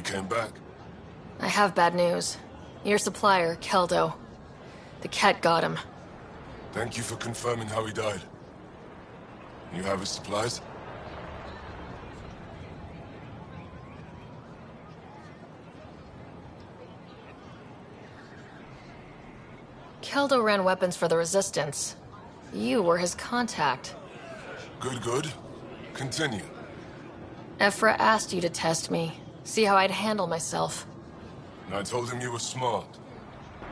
came back. I have bad news. Your supplier, Keldo. The cat got him. Thank you for confirming how he died. You have his supplies? Keldo ran weapons for the Resistance. You were his contact. Good, good. Continue. Ephra asked you to test me, see how I'd handle myself. And I told him you were smart.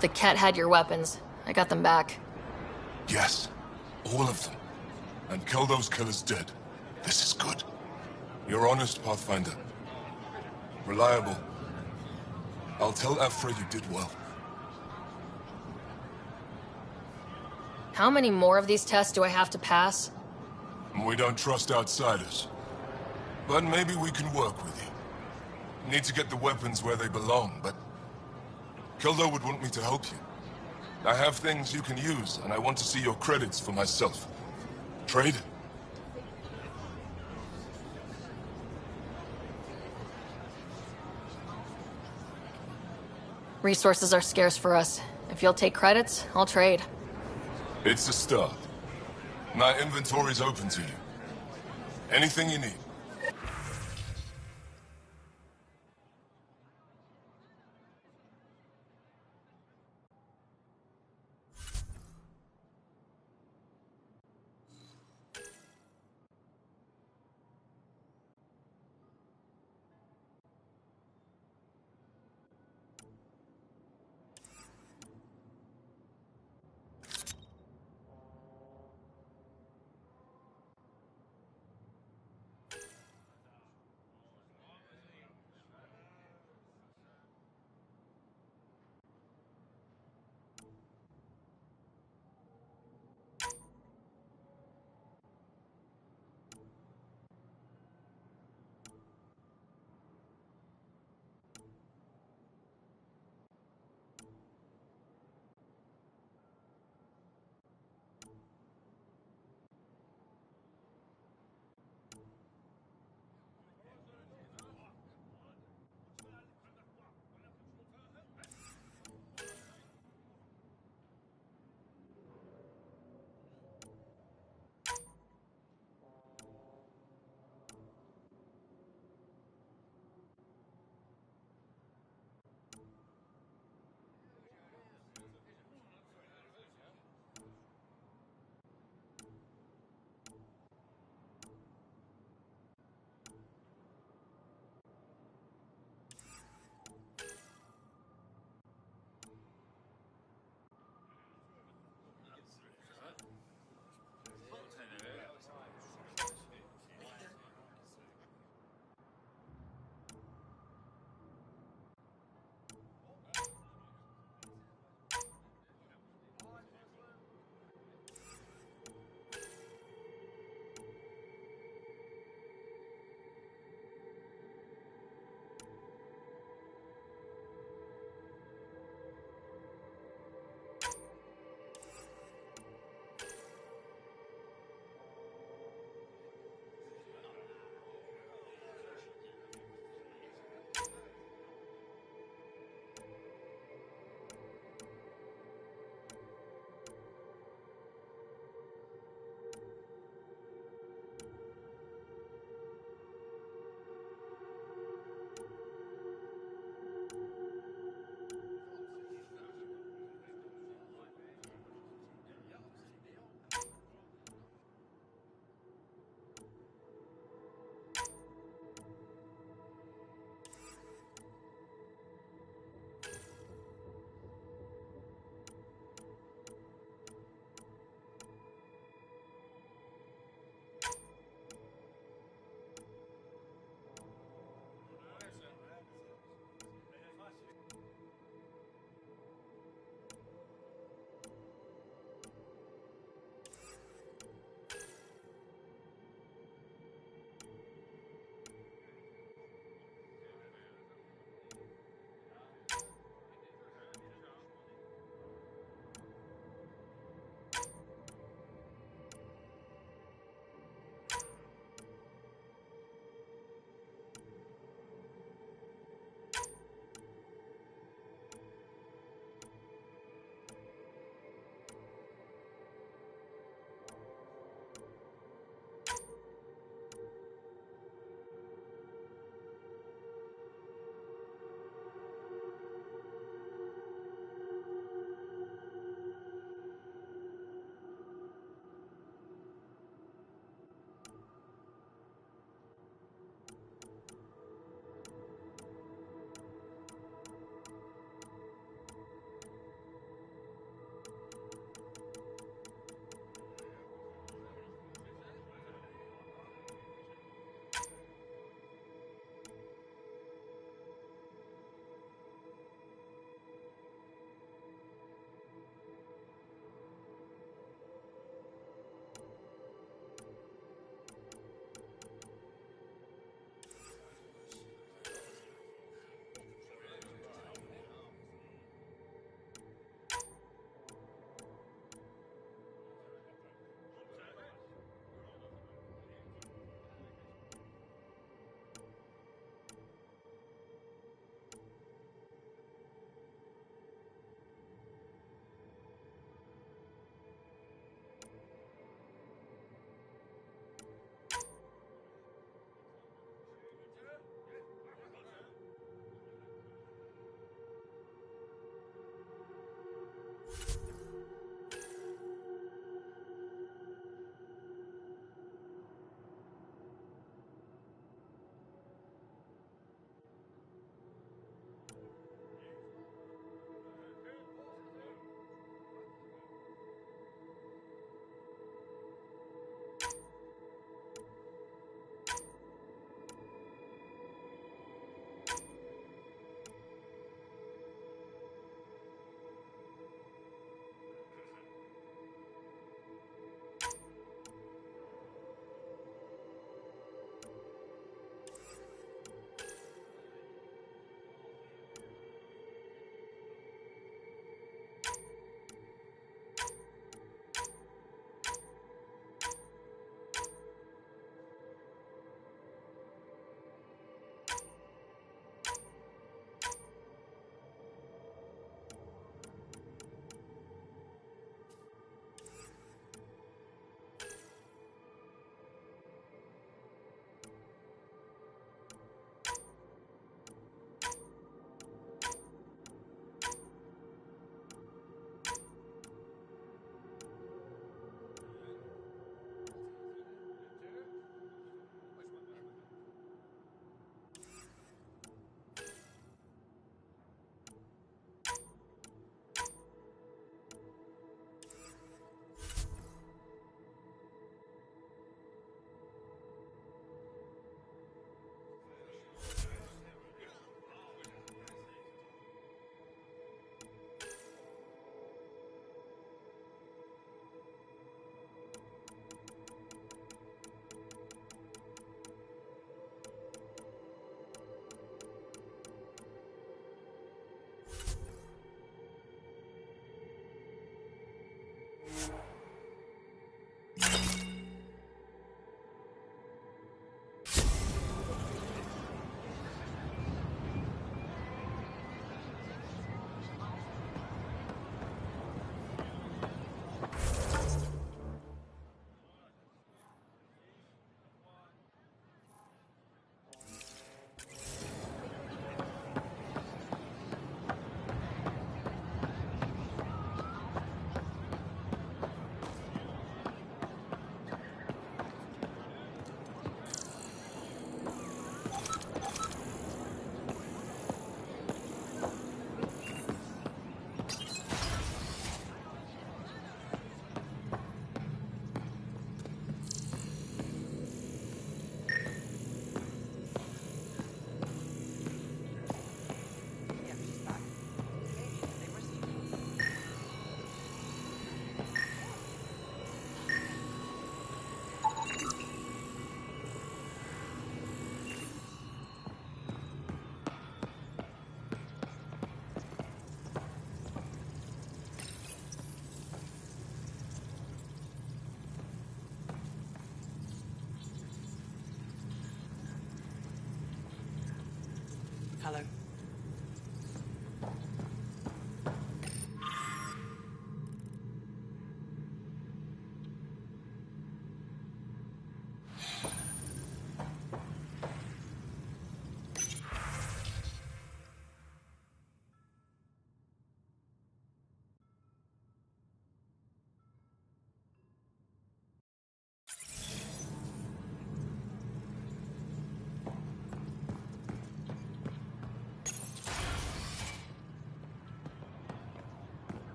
The cat had your weapons. I got them back. Yes, all of them. And Keldo's killer's dead. This is good. You're honest, Pathfinder. Reliable. I'll tell Ephra you did well. How many more of these tests do I have to pass? We don't trust outsiders. But maybe we can work with you. Need to get the weapons where they belong, but... Keldo would want me to help you. I have things you can use, and I want to see your credits for myself. Trade? Resources are scarce for us. If you'll take credits, I'll trade. It's a start. My inventory's open to you. Anything you need.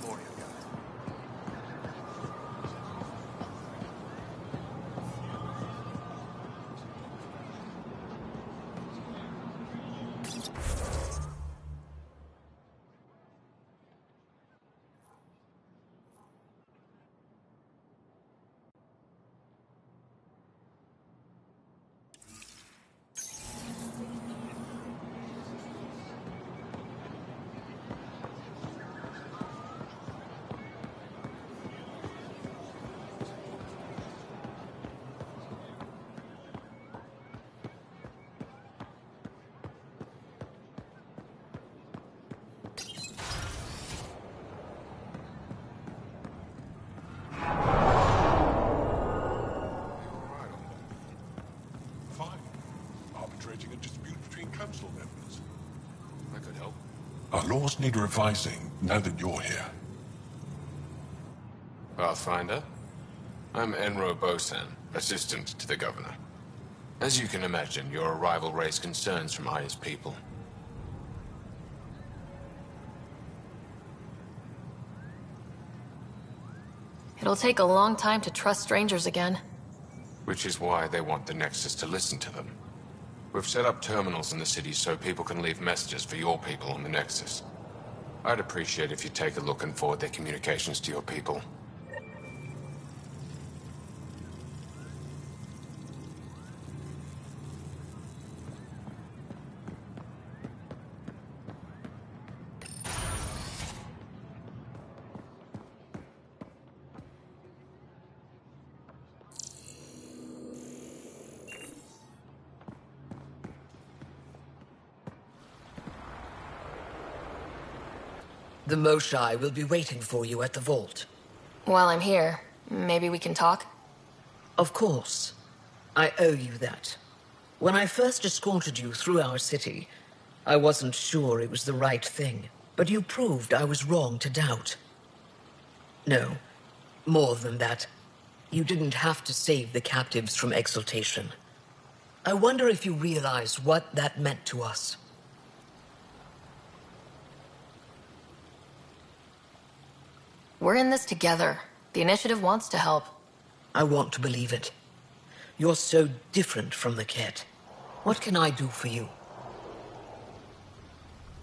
for you guys. Arbitrating a dispute between council members. I could help. Our laws need revising now that you're here. Pathfinder? I'm Enro Bosan, assistant to the governor. As you can imagine, your arrival raised concerns from Aya's people. It'll take a long time to trust strangers again. Which is why they want the Nexus to listen to them. We've set up terminals in the city so people can leave messages for your people on the Nexus. I'd appreciate if you take a look and forward their communications to your people. The Moshai will be waiting for you at the vault. While I'm here, maybe we can talk? Of course. I owe you that. When I first escorted you through our city, I wasn't sure it was the right thing, but you proved I was wrong to doubt. No, more than that. You didn't have to save the captives from exaltation. I wonder if you realize what that meant to us. We're in this together. The Initiative wants to help. I want to believe it. You're so different from the Ket. What can I do for you?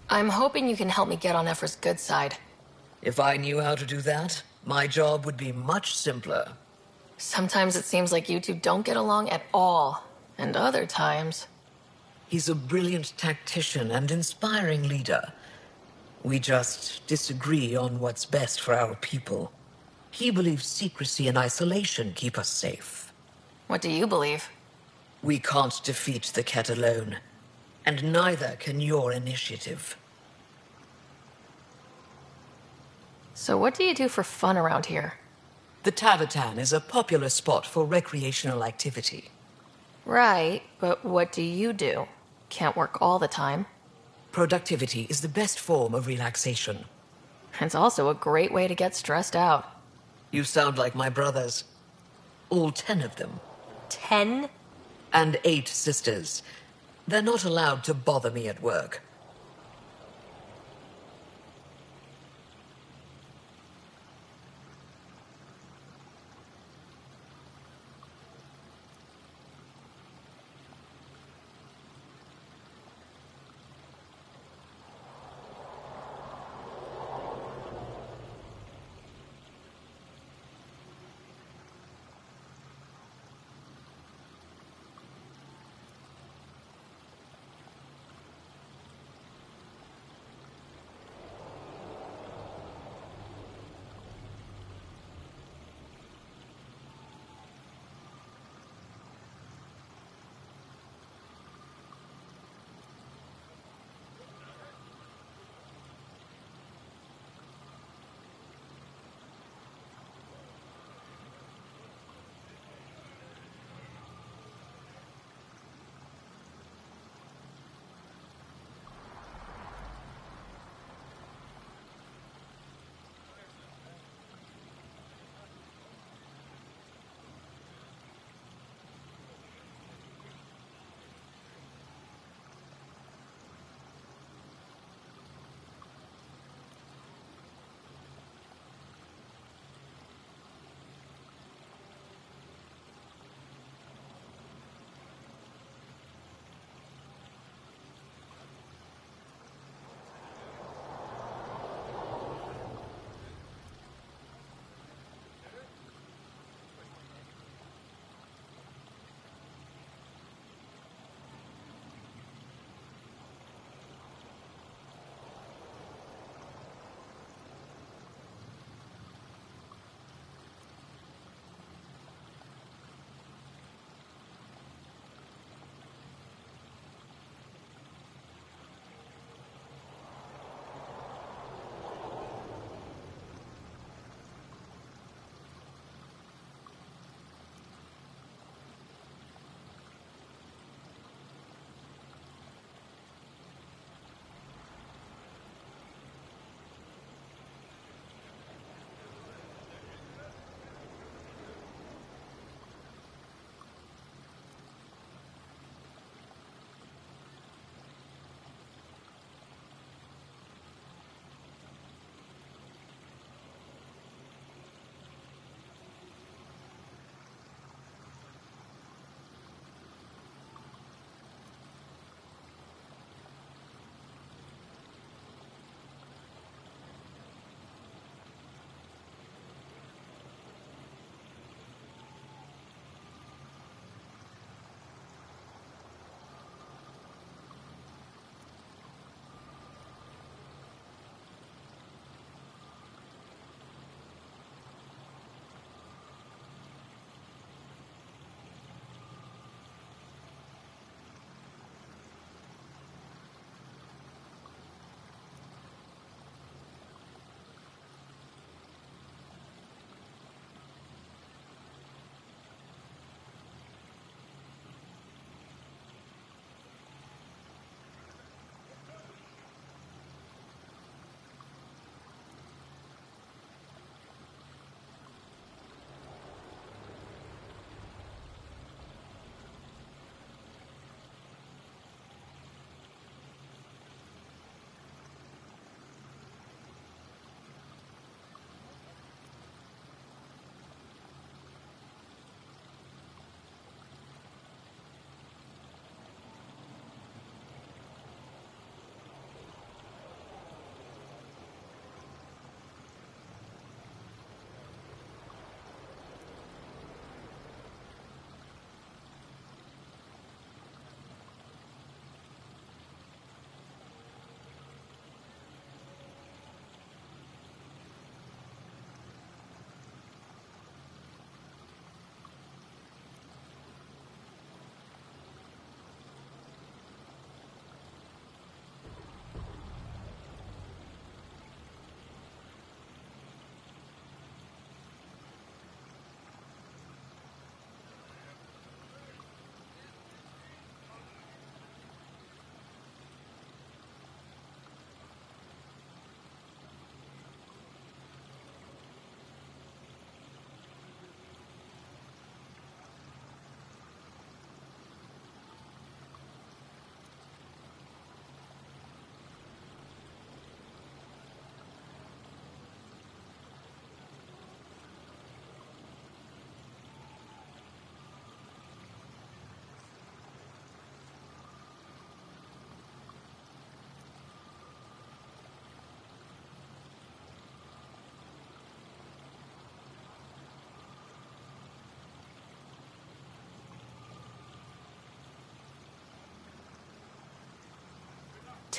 I'm hoping you can help me get on Ephra's good side. If I knew how to do that, my job would be much simpler. Sometimes it seems like you two don't get along at all. And other times... He's a brilliant tactician and inspiring leader. We just disagree on what's best for our people. He believes secrecy and isolation keep us safe. What do you believe? We can't defeat the Ket alone. And neither can your initiative. So what do you do for fun around here? The Tavatan is a popular spot for recreational activity. Right, but what do you do? Can't work all the time. Productivity is the best form of relaxation. It's also a great way to get stressed out. You sound like my brothers. All 10 of them. 10? And 8 sisters. They're not allowed to bother me at work.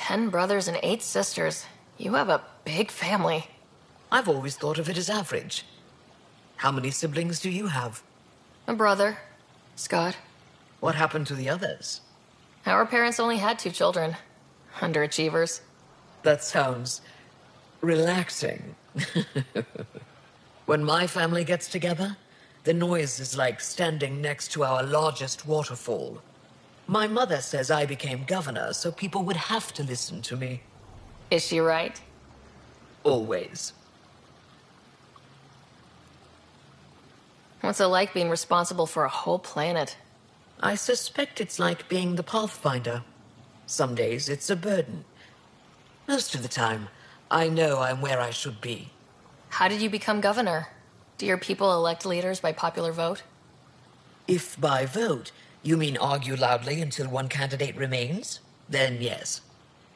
10 brothers and 8 sisters. You have a big family. I've always thought of it as average. How many siblings do you have? A brother, Scott. What happened to the others? Our parents only had 2 children. Underachievers. That sounds relaxing. When my family gets together, the noise is like standing next to our largest waterfall. My mother says I became governor, so people would have to listen to me. Is she right? Always. What's it like being responsible for a whole planet? I suspect it's like being the Pathfinder. Some days it's a burden. Most of the time, I know I'm where I should be. How did you become governor? Do your people elect leaders by popular vote? If by vote, you mean argue loudly until one candidate remains, then yes.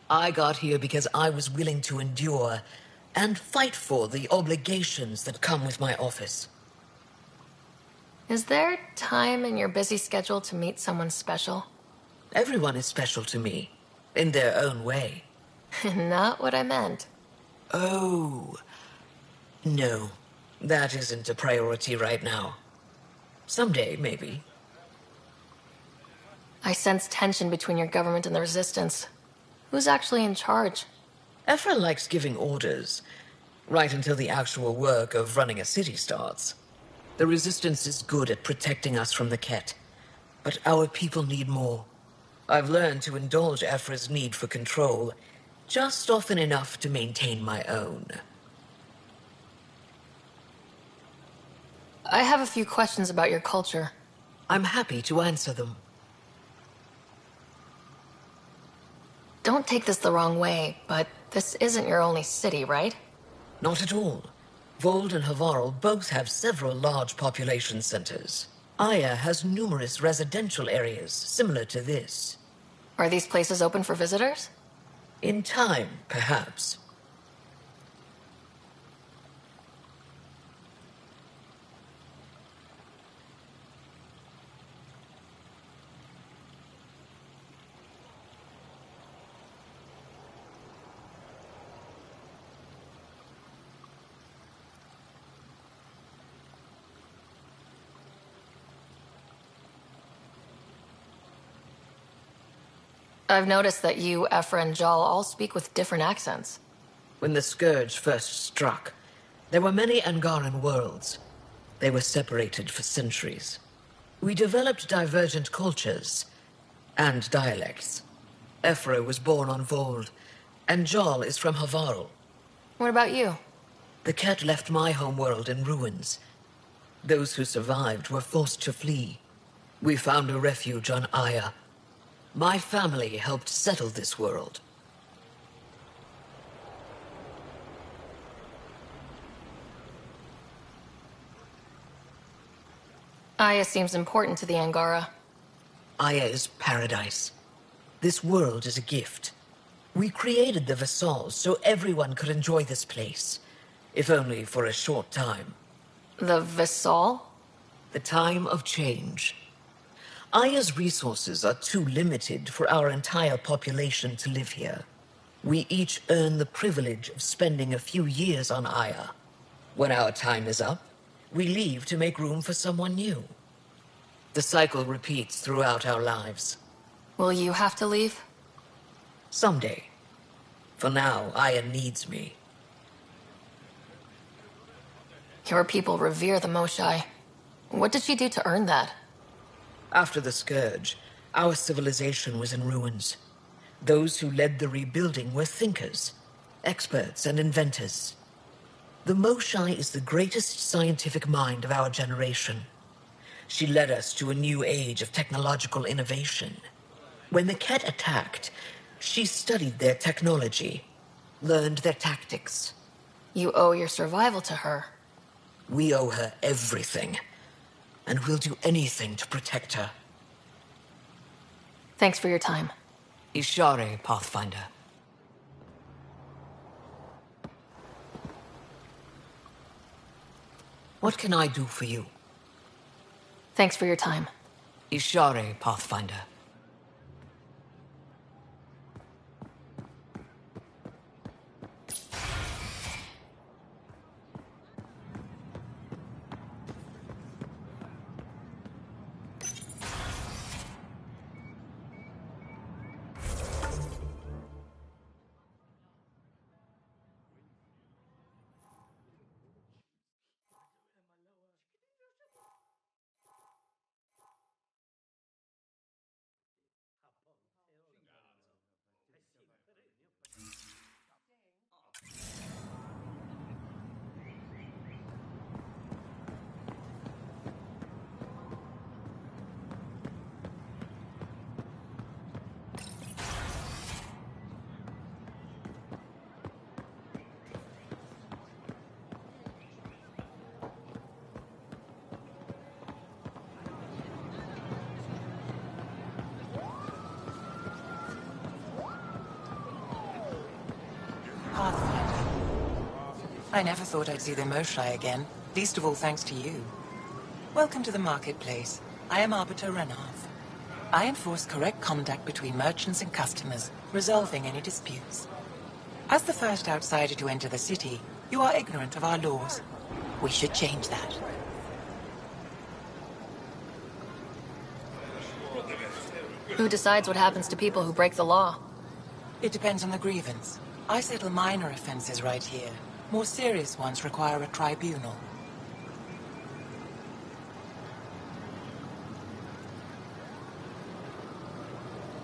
I got here because I was willing to endure and fight for the obligations that come with my office. Is there time in your busy schedule to meet someone special? Everyone is special to me, in their own way. Not what I meant. Oh, no, that isn't a priority right now. Someday, maybe. I sense tension between your government and the Resistance. Who's actually in charge? Ephra likes giving orders, right until the actual work of running a city starts. The Resistance is good at protecting us from the Ket, but our people need more. I've learned to indulge Ephra's need for control, just often enough to maintain my own. I have a few questions about your culture. I'm happy to answer them. Don't take this the wrong way, but this isn't your only city, right? Not at all. Vold and Havarl both have several large population centers. Aya has numerous residential areas similar to this. Are these places open for visitors? In time, perhaps. I've noticed that you, Ephra, and Jal all speak with different accents. When the Scourge first struck, there were many Angaran worlds. They were separated for centuries. We developed divergent cultures and dialects. Ephra was born on Vold, and Jal is from Havarl. What about you? The Ket left my homeworld in ruins. Those who survived were forced to flee. We found a refuge on Aya. My family helped settle this world. Aya seems important to the Angara. Aya is paradise. This world is a gift. We created the Vassals so everyone could enjoy this place, if only for a short time. The Vassal? The time of change. Aya's resources are too limited for our entire population to live here. We each earn the privilege of spending a few years on Aya. When our time is up, we leave to make room for someone new. The cycle repeats throughout our lives. Will you have to leave? Someday. For now, Aya needs me. Your people revere the Moshai. What did she do to earn that? After the Scourge, our civilization was in ruins. Those who led the rebuilding were thinkers, experts, and inventors. The Moshai is the greatest scientific mind of our generation. She led us to a new age of technological innovation. When the Ket attacked, she studied their technology, learned their tactics. You owe your survival to her. We owe her everything, and we'll do anything to protect her. Thanks for your time. Ishare, Pathfinder. What can I do for you? Thanks for your time. Ishare, Pathfinder. I never thought I'd see the Moshlai again, least of all thanks to you. Welcome to the marketplace. I am Arbiter Renav. I enforce correct conduct between merchants and customers, resolving any disputes. As the first outsider to enter the city, you are ignorant of our laws. We should change that. Who decides what happens to people who break the law? It depends on the grievance. I settle minor offenses right here. More serious ones require a tribunal.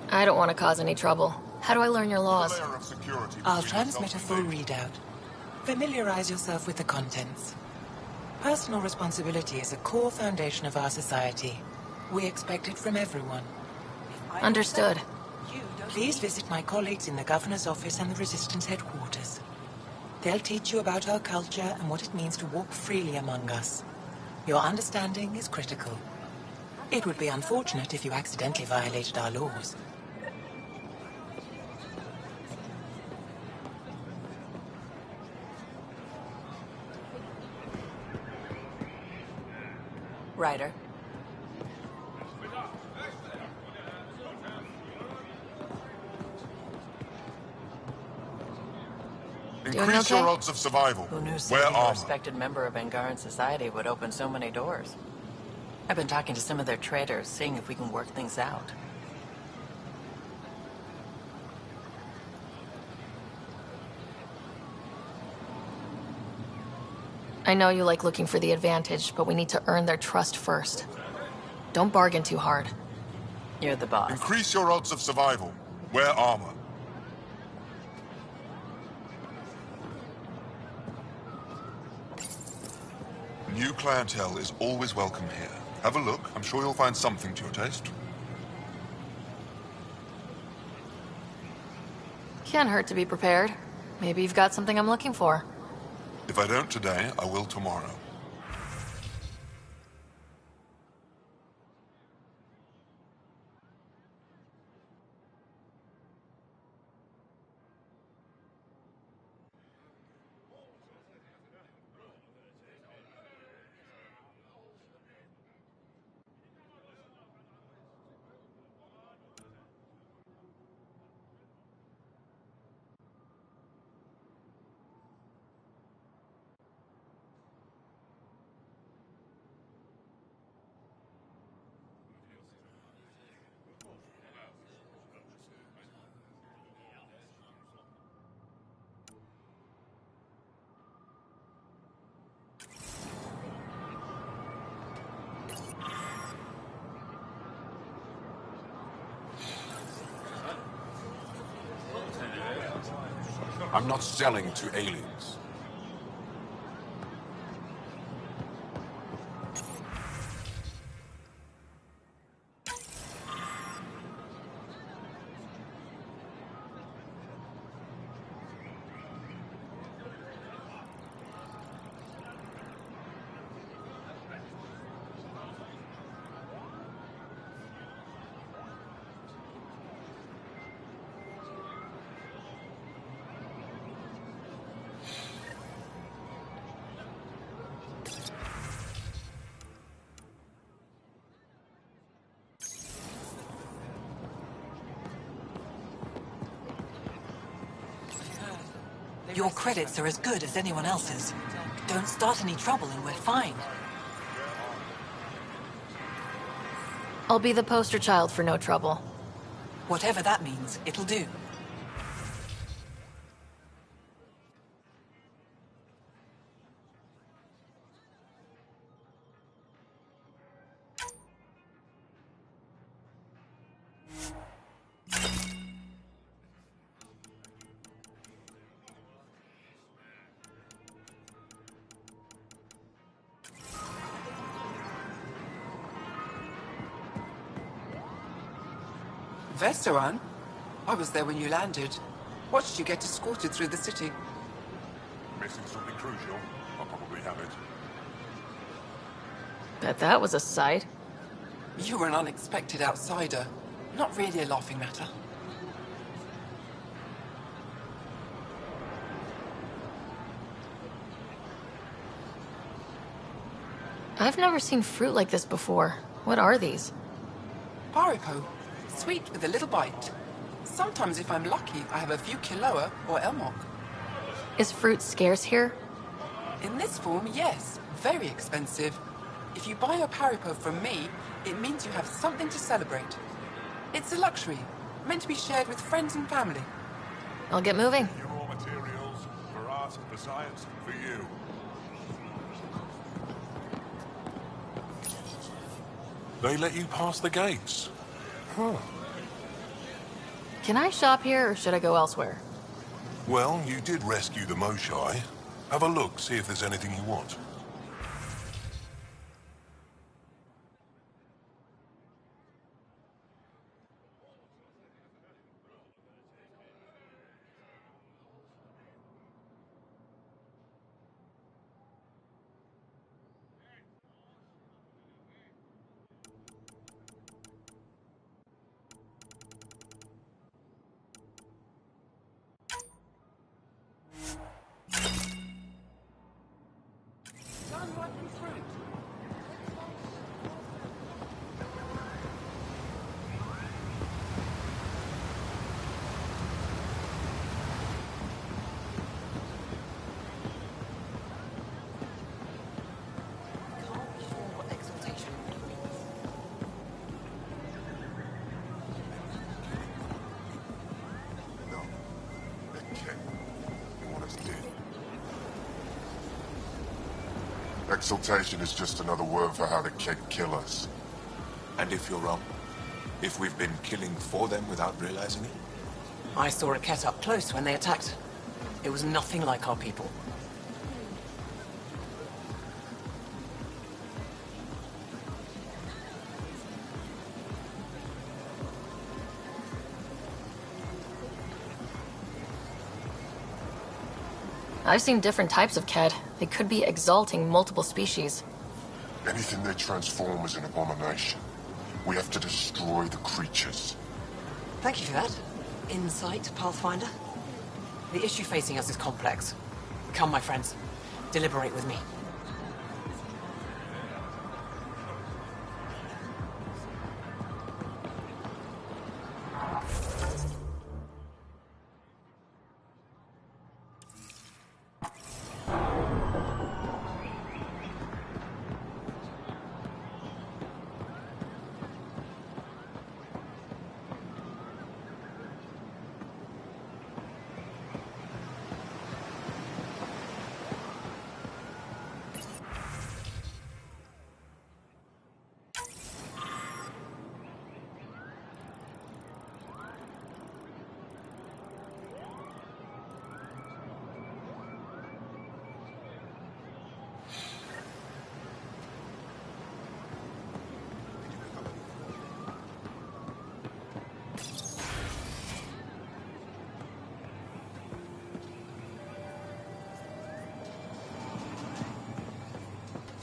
I don't want to cause any trouble. How do I learn your laws? I'll transmit a full readout. Familiarize yourself with the contents. Personal responsibility is a core foundation of our society. We expect it from everyone. Understood. Please visit my colleagues in the Governor's office and the Resistance headquarters. They'll teach you about our culture and what it means to walk freely among us. Your understanding is critical. It would be unfortunate if you accidentally violated our laws. Ryder. Increase your odds of survival. Who knew Wear such a armor. respected member of Angaran society would open so many doors? I've been talking to some of their traders, seeing if we can work things out. I know you like looking for the advantage, but we need to earn their trust first. Don't bargain too hard. You're the boss. Increase your odds of survival. Wear armor. New clientele is always welcome here. Have a look. I'm sure you'll find something to your taste. Can't hurt to be prepared. Maybe you've got something I'm looking for. If I don't today, I will tomorrow. I'm not selling to aliens. Your credits are as good as anyone else's. Don't start any trouble and we're fine. I'll be the poster child for no trouble. Whatever that means, it'll do. Vestaran? I was there when you landed. Watched you get escorted through the city. Missing something crucial? I'll probably have it. Bet that was a sight. You were an unexpected outsider. Not really a laughing matter. I've never seen fruit like this before. What are these? Paripo. Sweet with a little bite. Sometimes if I'm lucky, I have a few Kiloa or Elmok. Is fruit scarce here? In this form, yes. Very expensive. If you buy a Paripo from me, it means you have something to celebrate. It's a luxury, meant to be shared with friends and family. I'll get moving. Your raw materials, for art, for science, for you. They let you pass the gates. Huh. Can I shop here, or should I go elsewhere? Well, you did rescue the Moshai. Have a look, see if there's anything you want. Sun-ripened fruit. No. Okay. You want us dead? Exaltation is just another word for how the Keg kill us. And if you're wrong? If we've been killing for them without realizing it? I saw a Ket up close when they attacked. It was nothing like our people. I've seen different types of Ked. They could be exalting multiple species. Anything they transform is an abomination. We have to destroy the creatures. Thank you for that. Insight, Pathfinder. The issue facing us is complex. Come, my friends. Deliberate with me.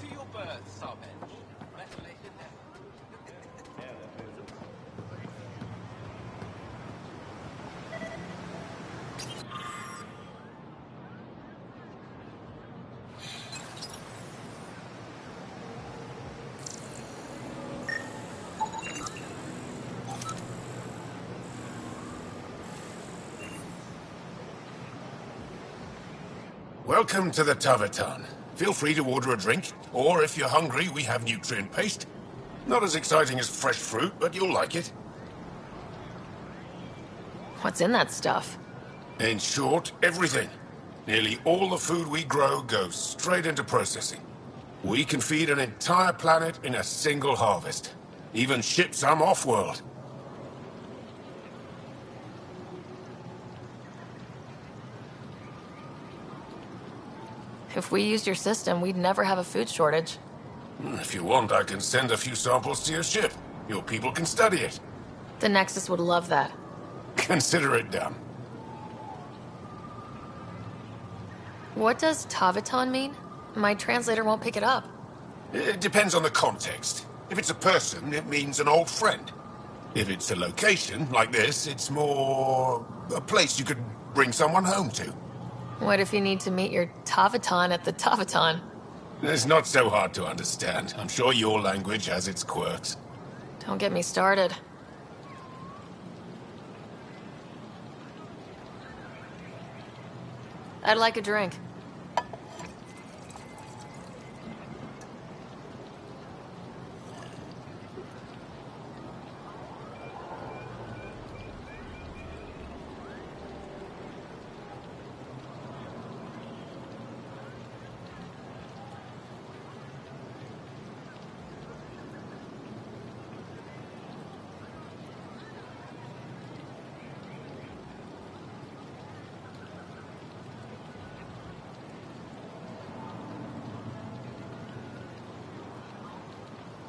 To your birth, Sarbench. Better late than never. Welcome to the Tavertan. Feel free to order a drink, or if you're hungry, we have nutrient paste. Not as exciting as fresh fruit, but you'll like it. What's in that stuff? In short, everything. Nearly all the food we grow goes straight into processing. We can feed an entire planet in a single harvest. Even ship some off-world. If we used your system, we'd never have a food shortage. If you want, I can send a few samples to your ship. Your people can study it. The Nexus would love that. Consider it done. What does Taviton mean? My translator won't pick it up. It depends on the context. If it's a person, it means an old friend. If it's a location, like this, it's more a place you could bring someone home to. What if you need to meet your Taviton at the Taviton? It's not so hard to understand. I'm sure your language has its quirks. Don't get me started. I'd like a drink.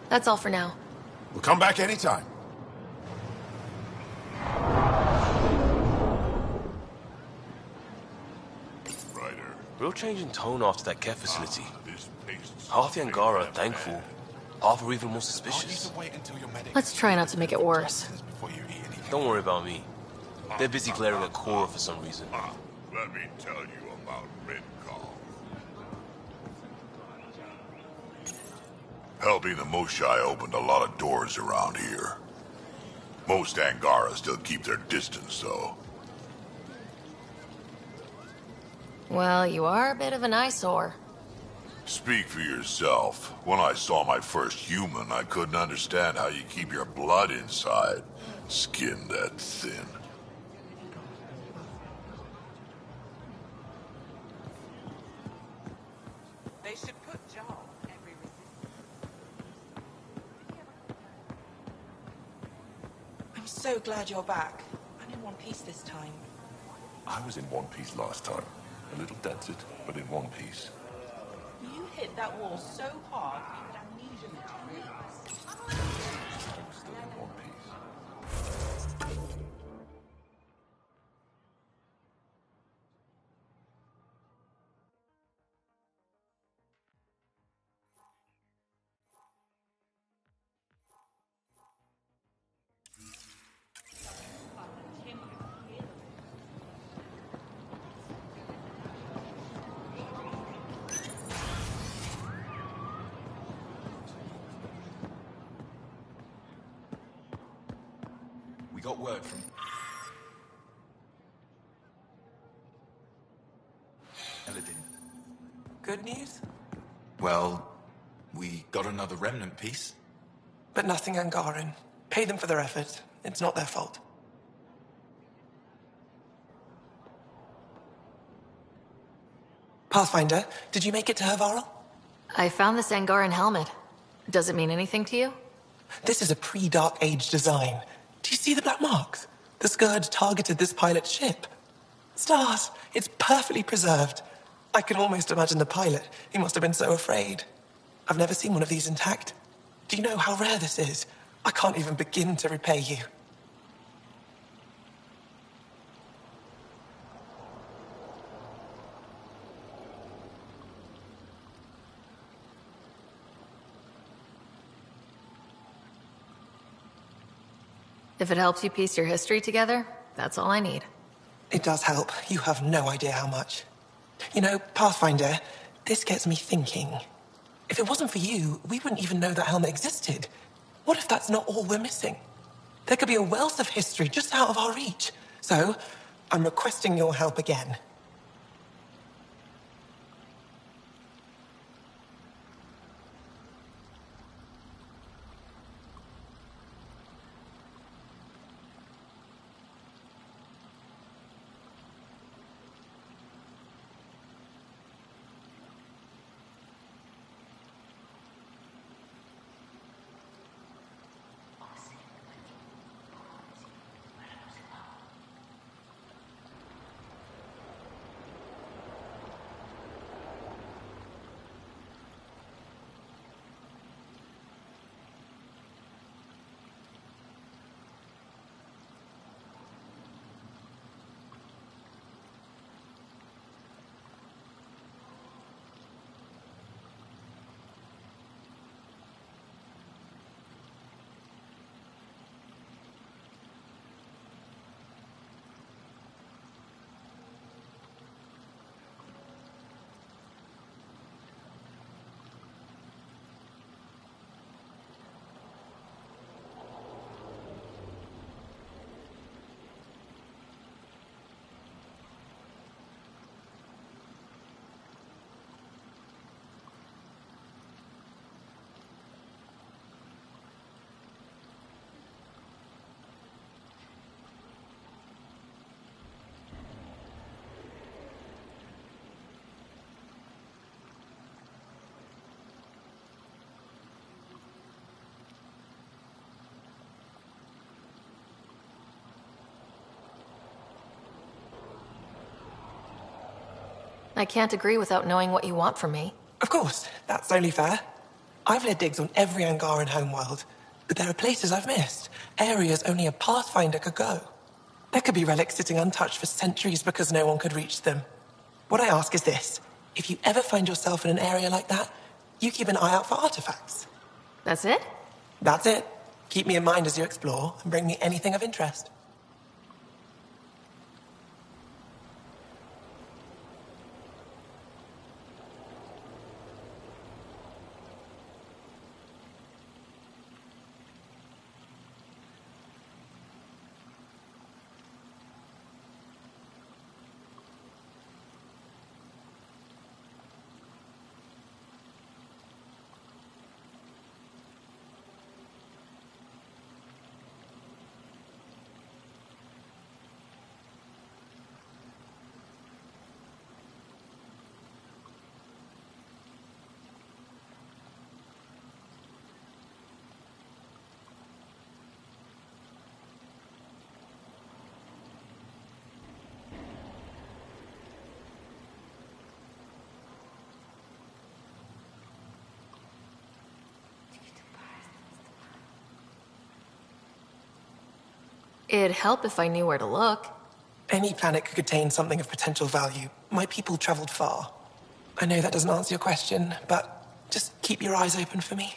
That's all for now. We'll come back anytime. Real change in tone after that care facility. Half the Angara are thankful, half are even more suspicious. Let's try not to make it worse. Don't worry about me. They're busy glaring at Cora for some reason. Let me tell you about Redcall. Helping the Moshai opened a lot of doors around here. Most Angara still keep their distance, though. Well, you are a bit of an eyesore. Speak for yourself. When I saw my first human, I couldn't understand how you keep your blood inside. Skin that thin. They should put Jar every I'm so glad you're back. I'm in one piece this time. I was in one piece last time. A little dented, but in one piece. You hit that wall so hard, you had amnesia material. I'm still in one piece. We got word from... Eladin. Good news? Well, we got another remnant piece. But nothing Angaran. Pay them for their effort. It's not their fault. Pathfinder, did you make it to Hervarl? I found this Angaran helmet. Does it mean anything to you? This is a pre-Dark Age design. Do you see the black marks? The Scourge targeted this pilot's ship. Stars, it's perfectly preserved. I can almost imagine the pilot. He must have been so afraid. I've never seen one of these intact. Do you know how rare this is? I can't even begin to repay you. If it helps you piece your history together, that's all I need. It does help. You have no idea how much. You know, Pathfinder, this gets me thinking. If it wasn't for you, we wouldn't even know that helmet existed. What if that's not all we're missing? There could be a wealth of history just out of our reach. So, I'm requesting your help again. I can't agree without knowing what you want from me. Of course, that's only fair. I've led digs on every Angaran homeworld, but there are places I've missed, areas only a Pathfinder could go. There could be relics sitting untouched for centuries because no one could reach them. What I ask is this: if you ever find yourself in an area like that, you keep an eye out for artifacts. That's it? That's it. Keep me in mind as you explore, and bring me anything of interest. It'd help if I knew where to look. Any planet could contain something of potential value. My people traveled far. I know that doesn't answer your question, but just keep your eyes open for me.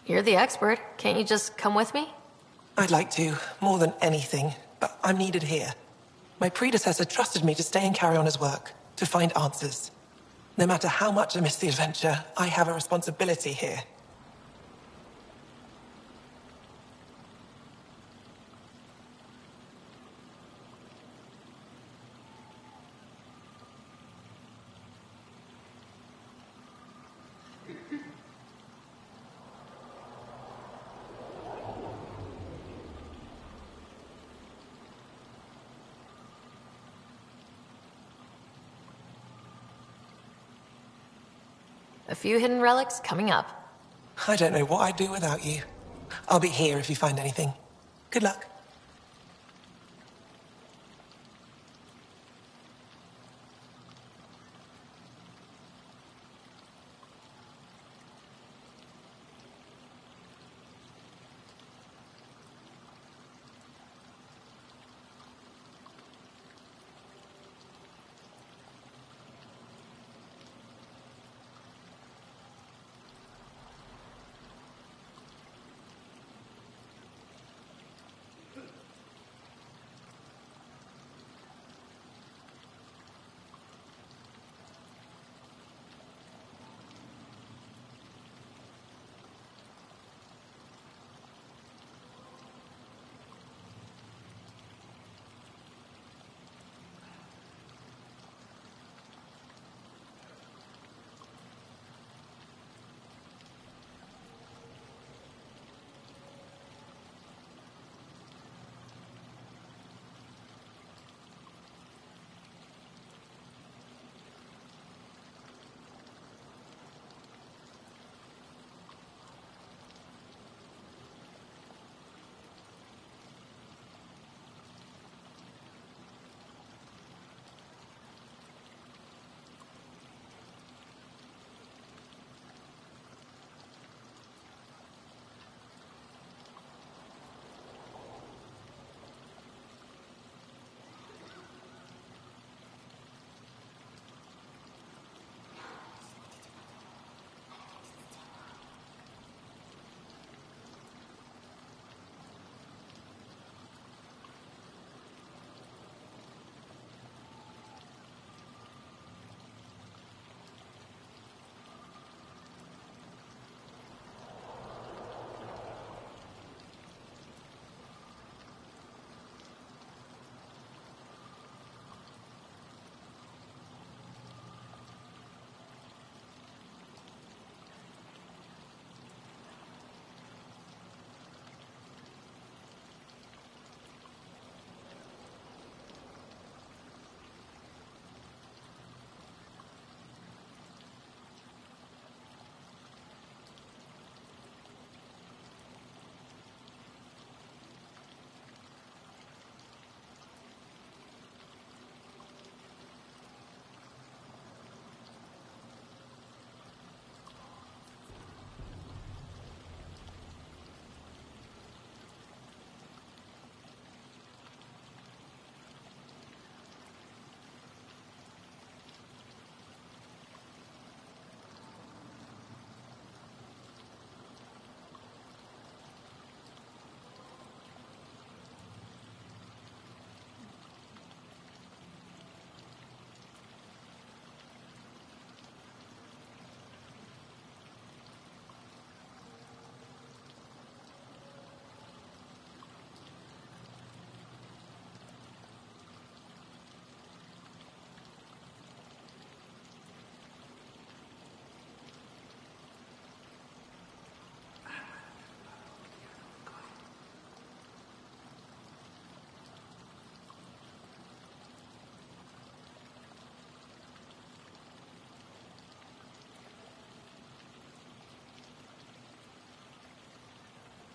You're the expert. Can't you just come with me? I'd like to, more than anything, but I'm needed here. My predecessor trusted me to stay and carry on his work, to find answers. No matter how much I miss the adventure, I have a responsibility here. A few hidden relics coming up. I don't know what I'd do without you. I'll be here if you find anything. Good luck.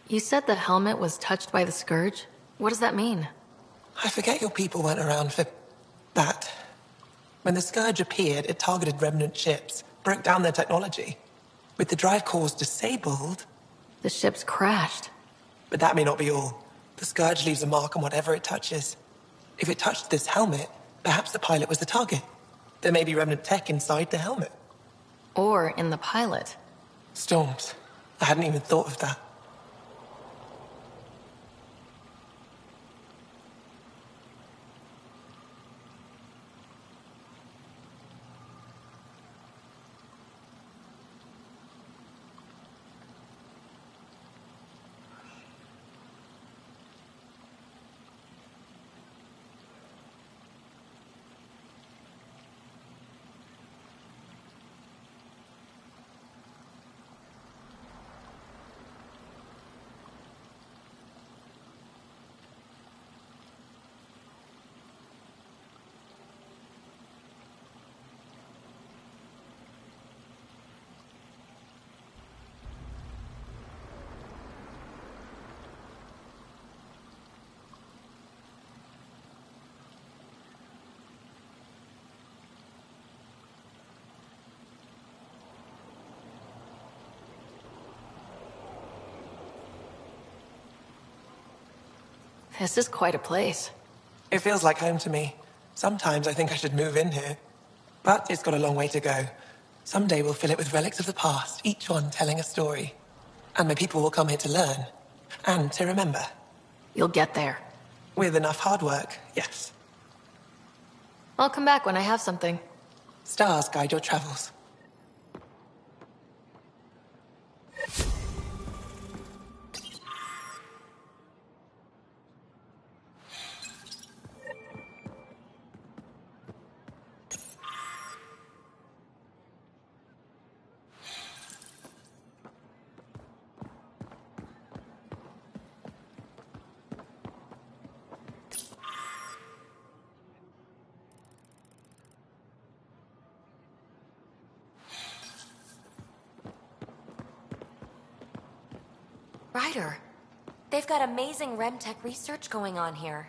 You said the helmet was touched by the Scourge? What does that mean? I forget your people weren't around for that. When the Scourge appeared, it targeted remnant ships, broke down their technology. With the drive cores disabled... The ships crashed. But that may not be all. The Scourge leaves a mark on whatever it touches. If it touched this helmet, perhaps the pilot was the target. There may be remnant tech inside the helmet. Or in the pilot. Storms. I hadn't even thought of that. This is quite a place. It feels like home to me. Sometimes I think I should move in here. But it's got a long way to go. Someday we'll fill it with relics of the past, each one telling a story. And my people will come here to learn. And to remember. You'll get there. With enough hard work, yes. I'll come back when I have something. Stars guide your travels. Ryder, they've got amazing Remtech research going on here.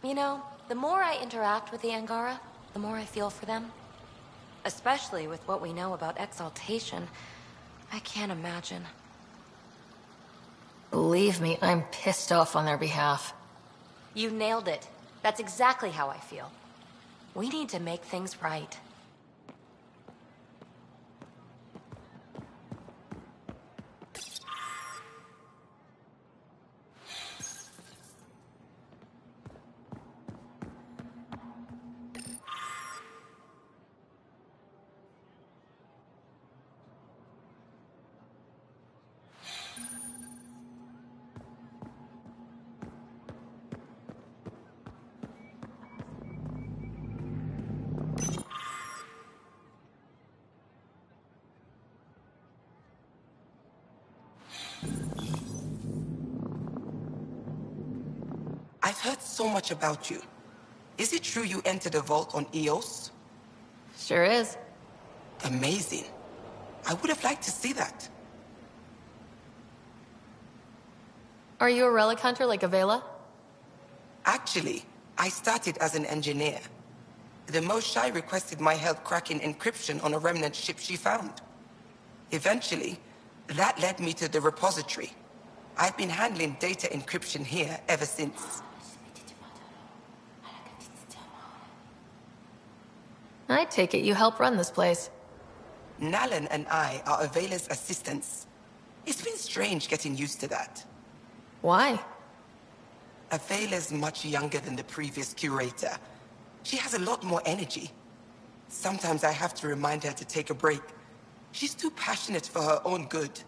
You know, the more I interact with the Angara, the more I feel for them. Especially with what we know about exaltation. I can't imagine. Believe me, I'm pissed off on their behalf. You nailed it. That's exactly how I feel. We need to make things right. I've heard so much about you. Is it true you entered a vault on Eos? Sure is. Amazing. I would have liked to see that. Are you a relic hunter like Avela? Actually, I started as an engineer. The Moshai requested my help cracking encryption on a remnant ship she found. Eventually, that led me to the repository. I've been handling data encryption here ever since. I take it you help run this place. Nalan and I are Avela's assistants. It's been strange getting used to that. Why? Avela's much younger than the previous curator. She has a lot more energy. Sometimes I have to remind her to take a break. She's too passionate for her own good.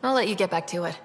I'll let you get back to it.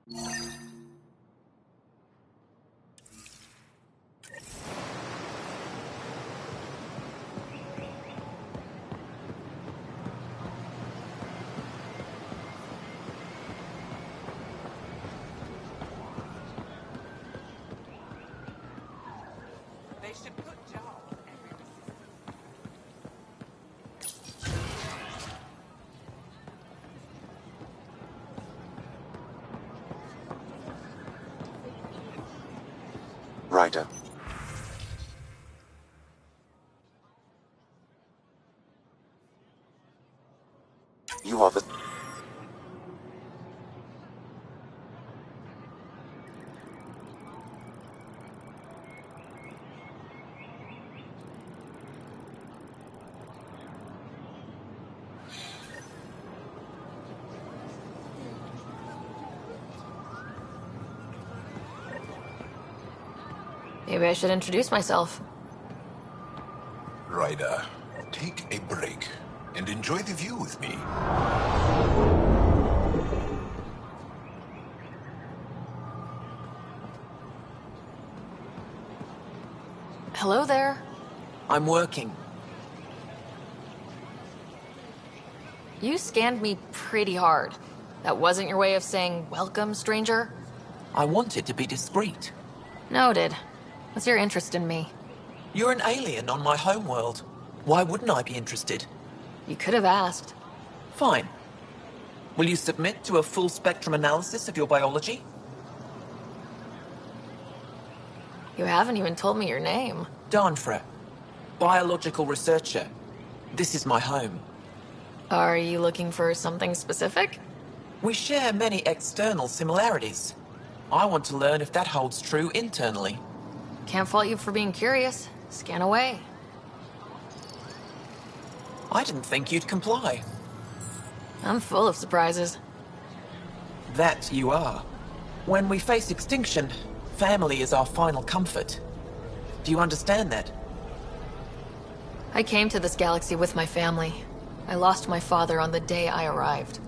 They should put jars on every Ryder. You are the... Maybe I should introduce myself. Ryder, take a break and enjoy the view with me. Hello there. I'm working. You scanned me pretty hard. That wasn't your way of saying, welcome, stranger? I wanted to be discreet. Noted. What's your interest in me? You're an alien on my homeworld. Why wouldn't I be interested? You could have asked. Fine. Will you submit to a full spectrum analysis of your biology? You haven't even told me your name. Darnfra. Biological researcher. This is my home. Are you looking for something specific? We share many external similarities. I want to learn if that holds true internally. Can't fault you for being curious. Scan away. I didn't think you'd comply. I'm full of surprises. That you are. When we face extinction, family is our final comfort. Do you understand that? I came to this galaxy with my family. I lost my father on the day I arrived.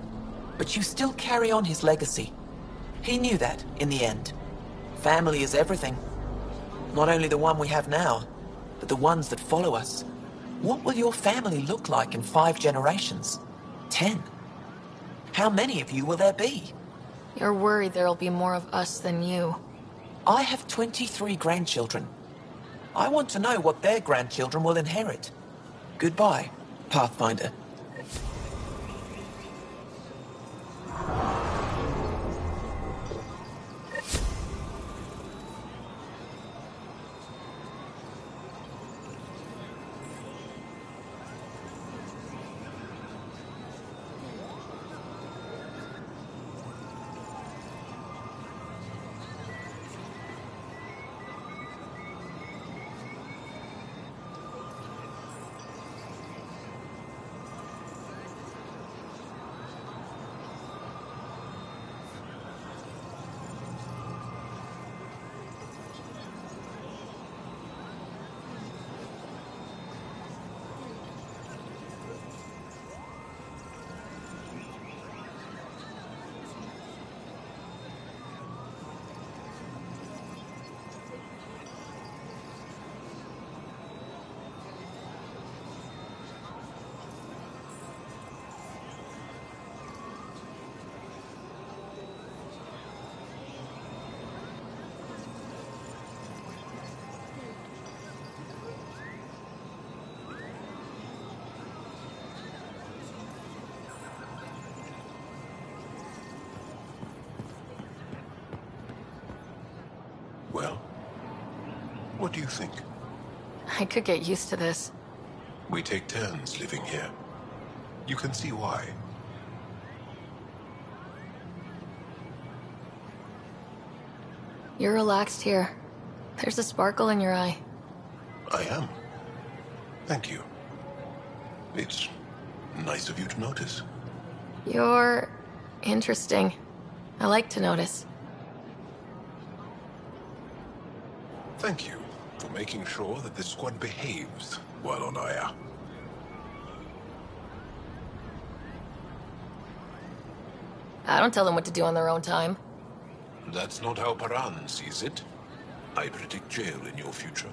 But you still carry on his legacy. He knew that, in the end. Family is everything. Not only the one we have now, but the ones that follow us. What will your family look like in 5 generations? 10? How many of you will there be? You're worried there'll be more of us than you. I have 23 grandchildren. I want to know what their grandchildren will inherit. Goodbye, Pathfinder. Well, what do you think? I could get used to this. We take turns living here. You can see why. You're relaxed here. There's a sparkle in your eye. I am. Thank you. It's nice of you to notice. You're interesting. I like to notice. Thank you for making sure that the squad behaves while on Aya. I don't tell them what to do on their own time. That's not how Paran sees it. I predict jail in your future.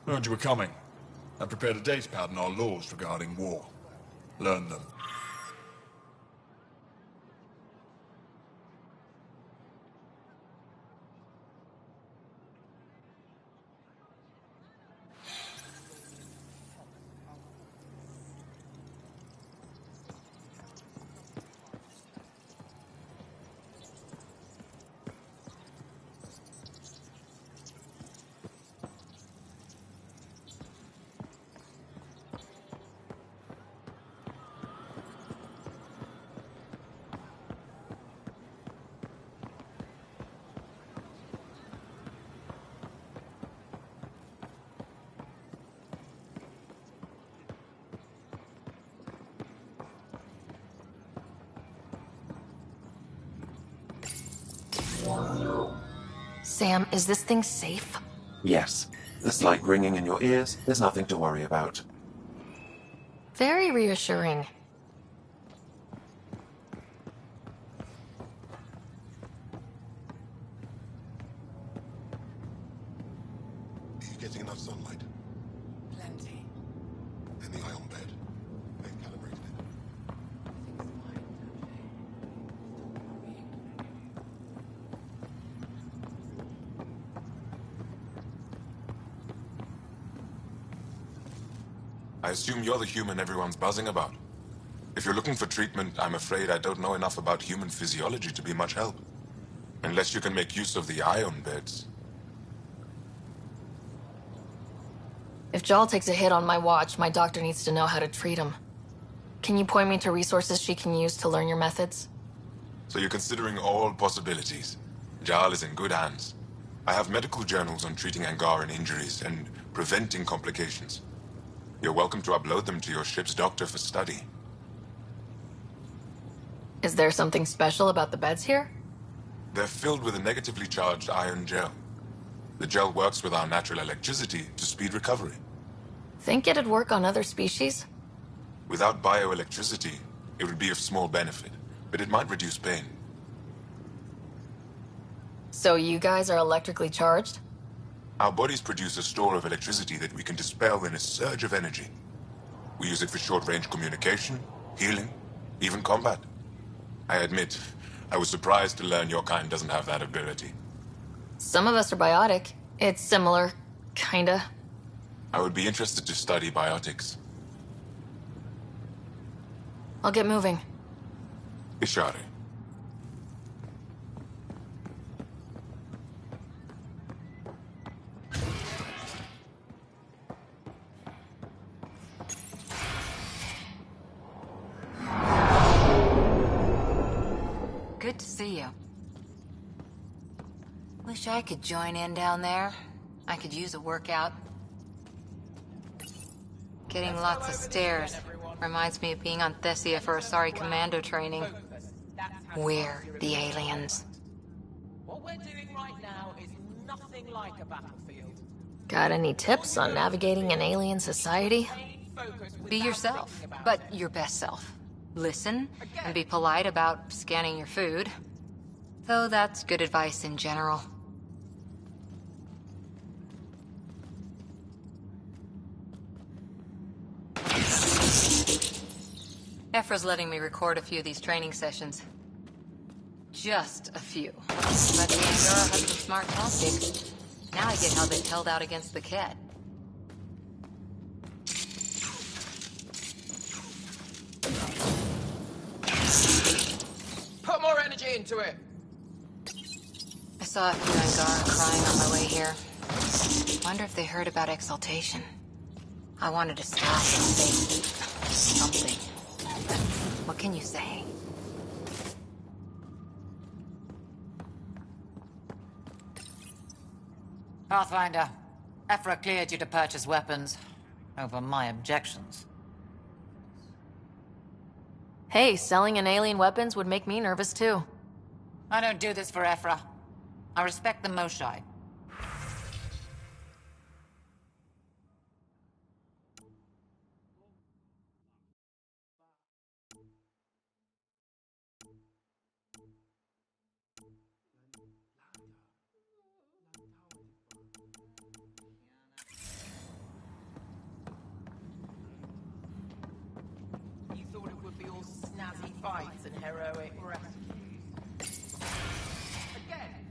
Heard you were coming. I prepared a date pad and our laws regarding war. Learn them. Sam, is this thing safe? Yes. The slight ringing in your ears, there's nothing to worry about. Very reassuring. Are you getting enough sunlight? Plenty. In the ion bed. They've calibrated it. I assume you're the human everyone's buzzing about. If you're looking for treatment, I'm afraid I don't know enough about human physiology to be much help. Unless you can make use of the ion beds. If Jal takes a hit on my watch, my doctor needs to know how to treat him. Can you point me to resources she can use to learn your methods? So you're considering all possibilities. Jal is in good hands. I have medical journals on treating Angaran injuries and preventing complications. You're welcome to upload them to your ship's doctor for study. Is there something special about the beds here? They're filled with a negatively charged iron gel. The gel works with our natural electricity to speed recovery. Think it'd work on other species? Without bioelectricity, it would be of small benefit, but it might reduce pain. So you guys are electrically charged? Our bodies produce a store of electricity that we can dispel in a surge of energy. We use it for short-range communication, healing, even combat. I admit, I was surprised to learn your kind doesn't have that ability. Some of us are biotic. It's similar, kinda. I would be interested to study biotics. I'll get moving. Ishari. Good to see you. Wish I could join in down there. I could use a workout. Getting lots of stairs. Reminds me of being on Thessia for Asari commando training. We're the aliens. What we're doing right now is nothing like a battlefield. Got any tips on navigating an alien society? Be yourself, but your best self. Listen, and be polite about scanning your food. Though that's good advice in general. Ephra's letting me record a few of these training sessions. Just a few. But the Angara has some smart tactics. Now I get how they held out against the Ket. Put more energy into it! I saw a few Angara crying on my way here. Wonder if they heard about exaltation. I wanted to stop them. Something. What can you say? Pathfinder, Ephra cleared you to purchase weapons over my objections. Hey, selling an alien weapons would make me nervous too. I don't do this for Ephra. I respect the Moshai. You thought it would be all snazzy fights and heroic rescues. Again!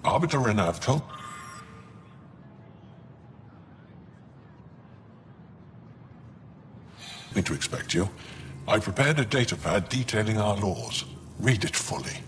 Arbiter Renato? Me to expect you. I prepared a datapad detailing our laws. Read it fully.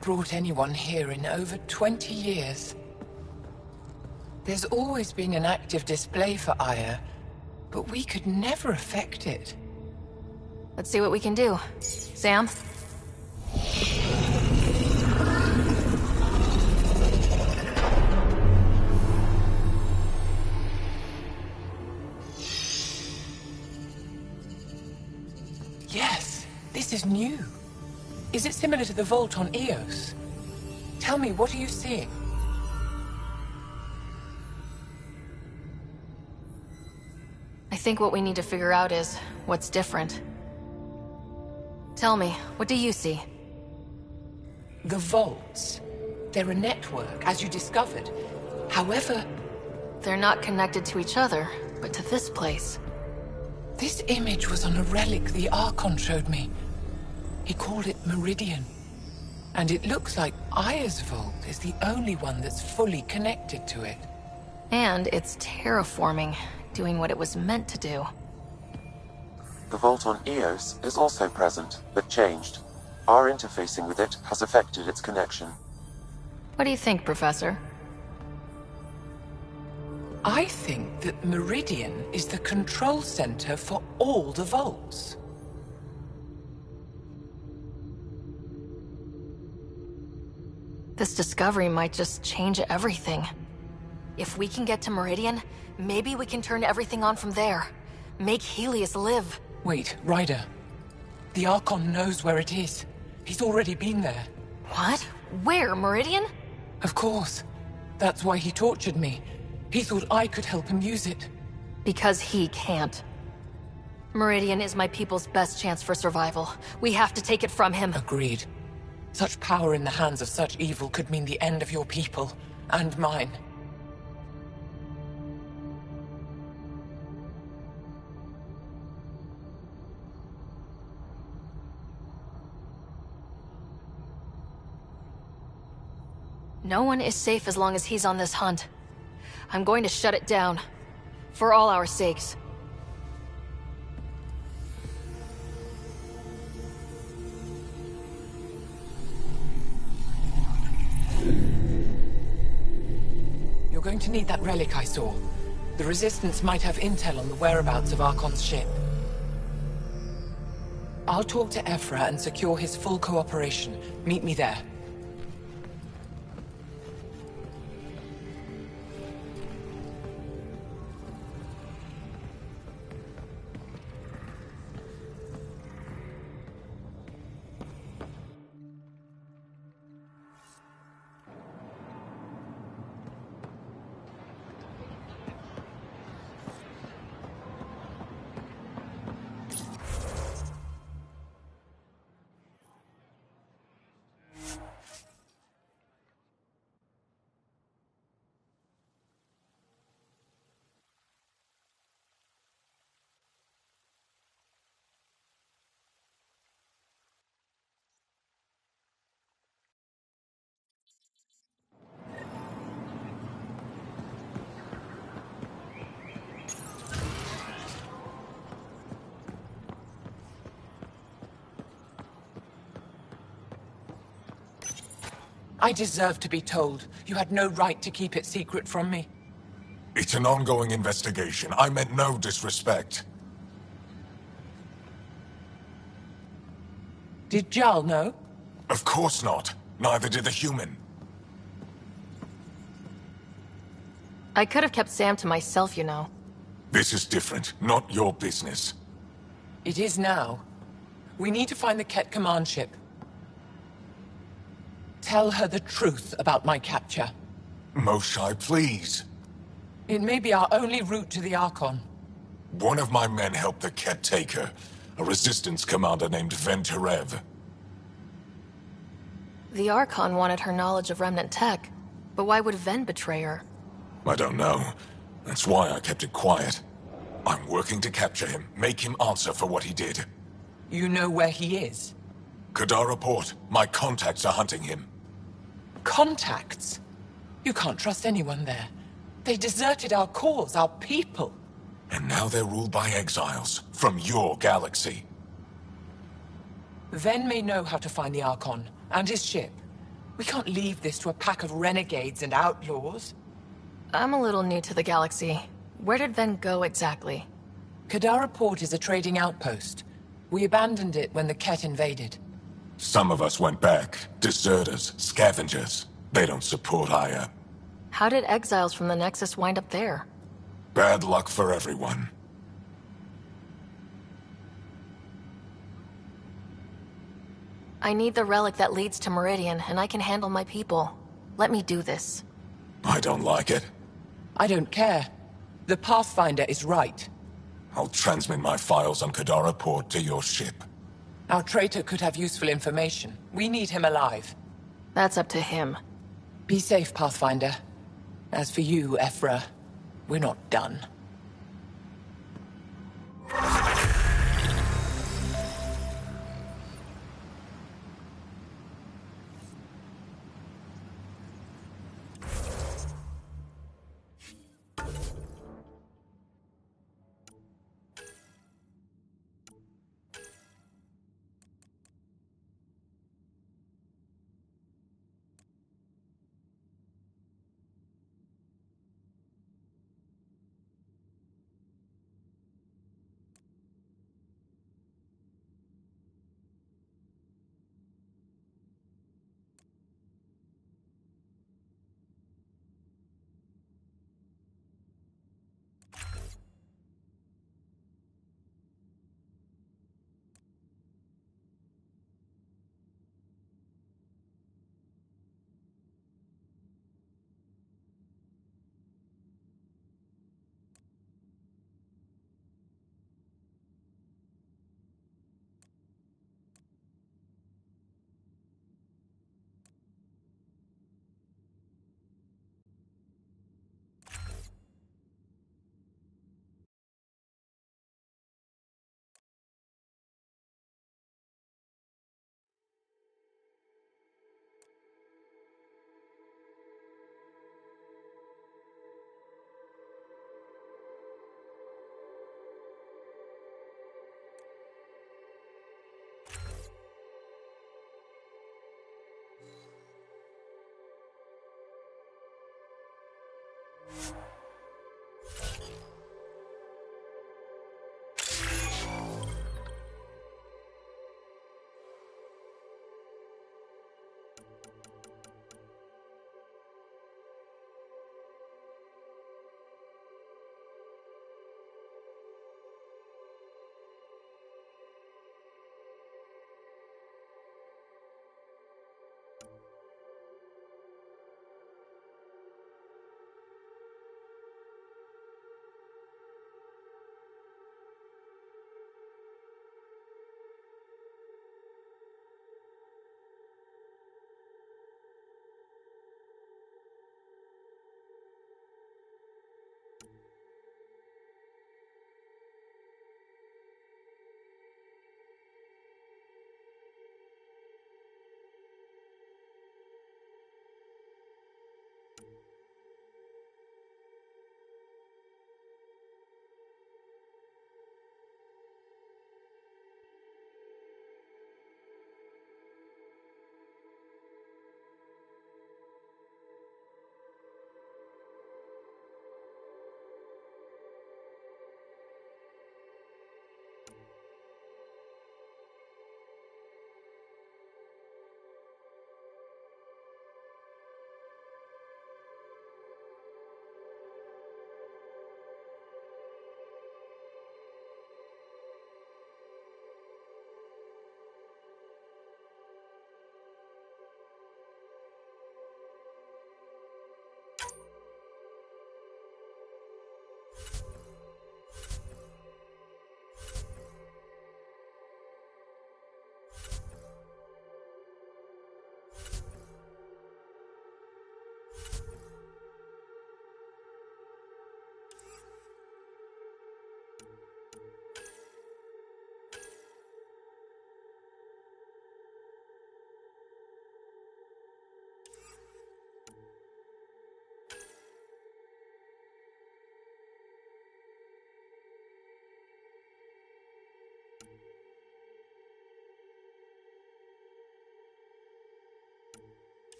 Brought anyone here in over 20 years. There's always been an active display for ire, But we could never affect it. Let's see what we can do. Sam? Yes, this is new. Is it similar to the vault on Eos? Tell me, what are you seeing? I think what we need to figure out is what's different. Tell me, what do you see? The vaults. They're a network, as you discovered. However... They're not connected to each other, but to this place. This image was on a relic the Archon showed me. He called it Meridian. And it looks like Aya's vault is the only one that's fully connected to it. And it's terraforming, doing what it was meant to do. The vault on Eos is also present, but changed. Our interfacing with it has affected its connection. What do you think, Professor? I think that Meridian is the control center for all the vaults. This discovery might just change everything. If we can get to Meridian, maybe we can turn everything on from there. Make Helios live. Wait, Ryder. The Archon knows where it is. He's already been there. What? Where? Meridian? Of course. That's why he tortured me. He thought I could help him use it. Because he can't. Meridian is my people's best chance for survival. We have to take it from him. Agreed. Such power in the hands of such evil could mean the end of your people, and mine. No one is safe as long as he's on this hunt. I'm going to shut it down. For all our sakes. You're going to need that relic I saw. The Resistance might have intel on the whereabouts of Archon's ship. I'll talk to Ephra and secure his full cooperation. Meet me there. I deserve to be told. You had no right to keep it secret from me. It's an ongoing investigation. I meant no disrespect. Did Jarl know? Of course not. Neither did the human. I could have kept Sam to myself, you know. This is different. Not your business. It is now. We need to find the Ket command ship. Tell her the truth about my capture. Moshai, please. It may be our only route to the Archon. One of my men helped the Ket take her. A Resistance commander named Venterev. The Archon wanted her knowledge of Remnant tech. But why would Ven betray her? I don't know. That's why I kept it quiet. I'm working to capture him, make him answer for what he did. You know where he is? Kadara Port. My contacts are hunting him. Contacts? You can't trust anyone there. They deserted our cause, our people. And now they're ruled by exiles from your galaxy. Ven may know how to find the Archon and his ship. We can't leave this to a pack of renegades and outlaws. I'm a little new to the galaxy. Where did Ven go exactly? Kadara Port is a trading outpost. We abandoned it when the Ket invaded. Some of us went back. Deserters, scavengers. They don't support Aya. How did exiles from the Nexus wind up there? Bad luck for everyone. I need the relic that leads to Meridian, and I can handle my people. Let me do this. I don't like it. I don't care. The Pathfinder is right. I'll transmit my files on Kadara Port to your ship. Our traitor could have useful information. We need him alive. That's up to him. Be safe, Pathfinder. As for you, Ephra, we're not done.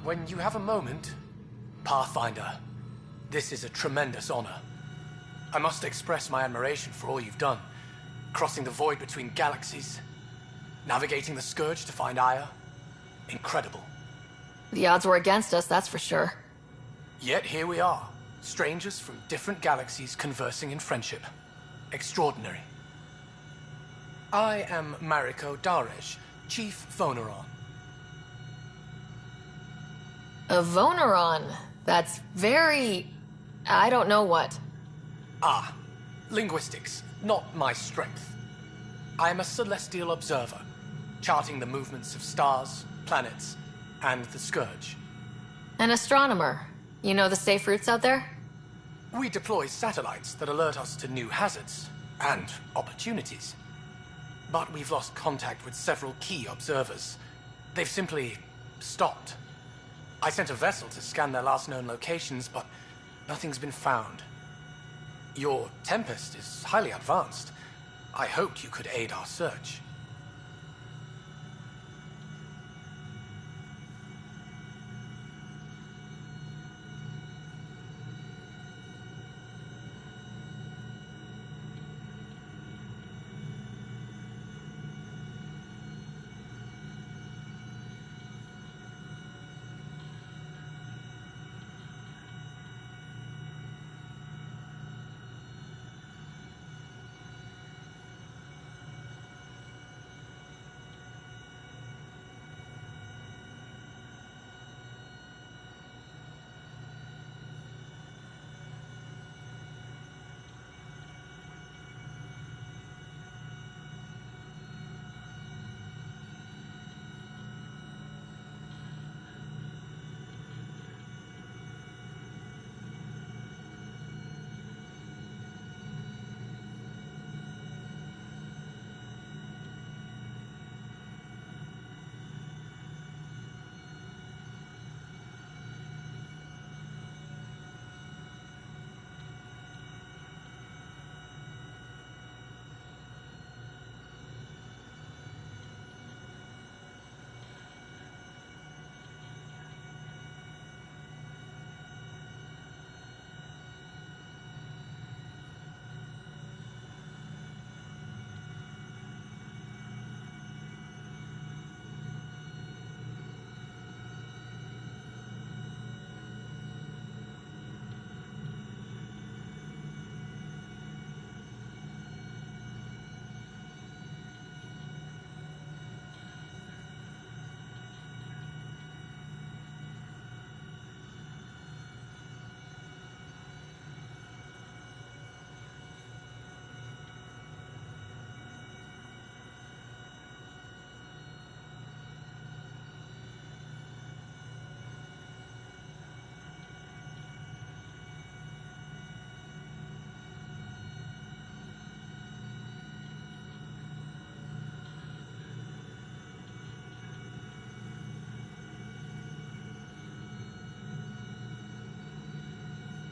when you have a moment, Pathfinder, this is a tremendous honor. I must express my admiration for all you've done. Crossing the void between galaxies, navigating the Scourge to find Aya. Incredible. The odds were against us, that's for sure. Yet here we are, strangers from different galaxies conversing in friendship. Extraordinary. I am Mariko Daresh, Chief Voneron. A Voneron? That's very... I don't know what. Ah, linguistics, not my strength. I am a celestial observer, charting the movements of stars, planets, and the Scourge. An astronomer. You know the safe routes out there? We deploy satellites that alert us to new hazards and opportunities. But we've lost contact with several key observers. They've simply stopped. I sent a vessel to scan their last known locations, but nothing's been found. Your Tempest is highly advanced. I hoped you could aid our search.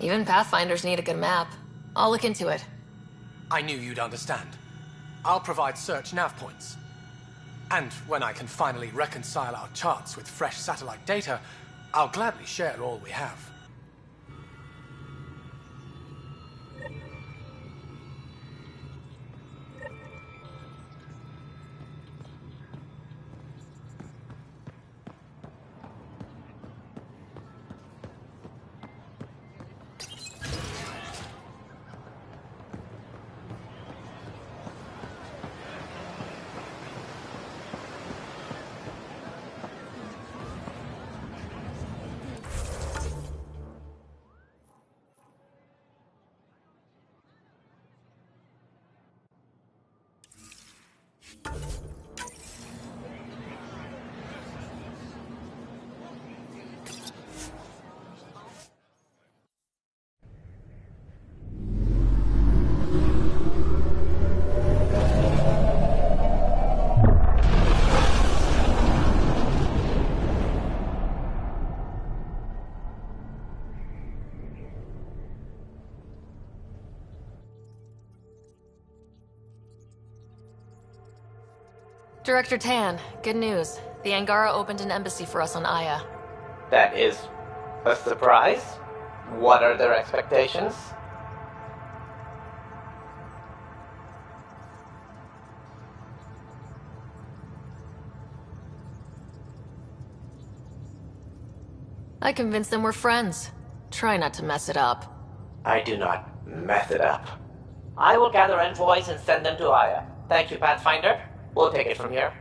Even Pathfinders need a good map. I'll look into it. I knew you'd understand. I'll provide search nav points. And when I can finally reconcile our charts with fresh satellite data, I'll gladly share all we have. Director Tan, good news. The Angara opened an embassy for us on Aya. That is a surprise? What are their expectations? I convinced them we're friends. Try not to mess it up. I do not mess it up. I will gather envoys and send them to Aya. Thank you, Pathfinder. We'll take it from here.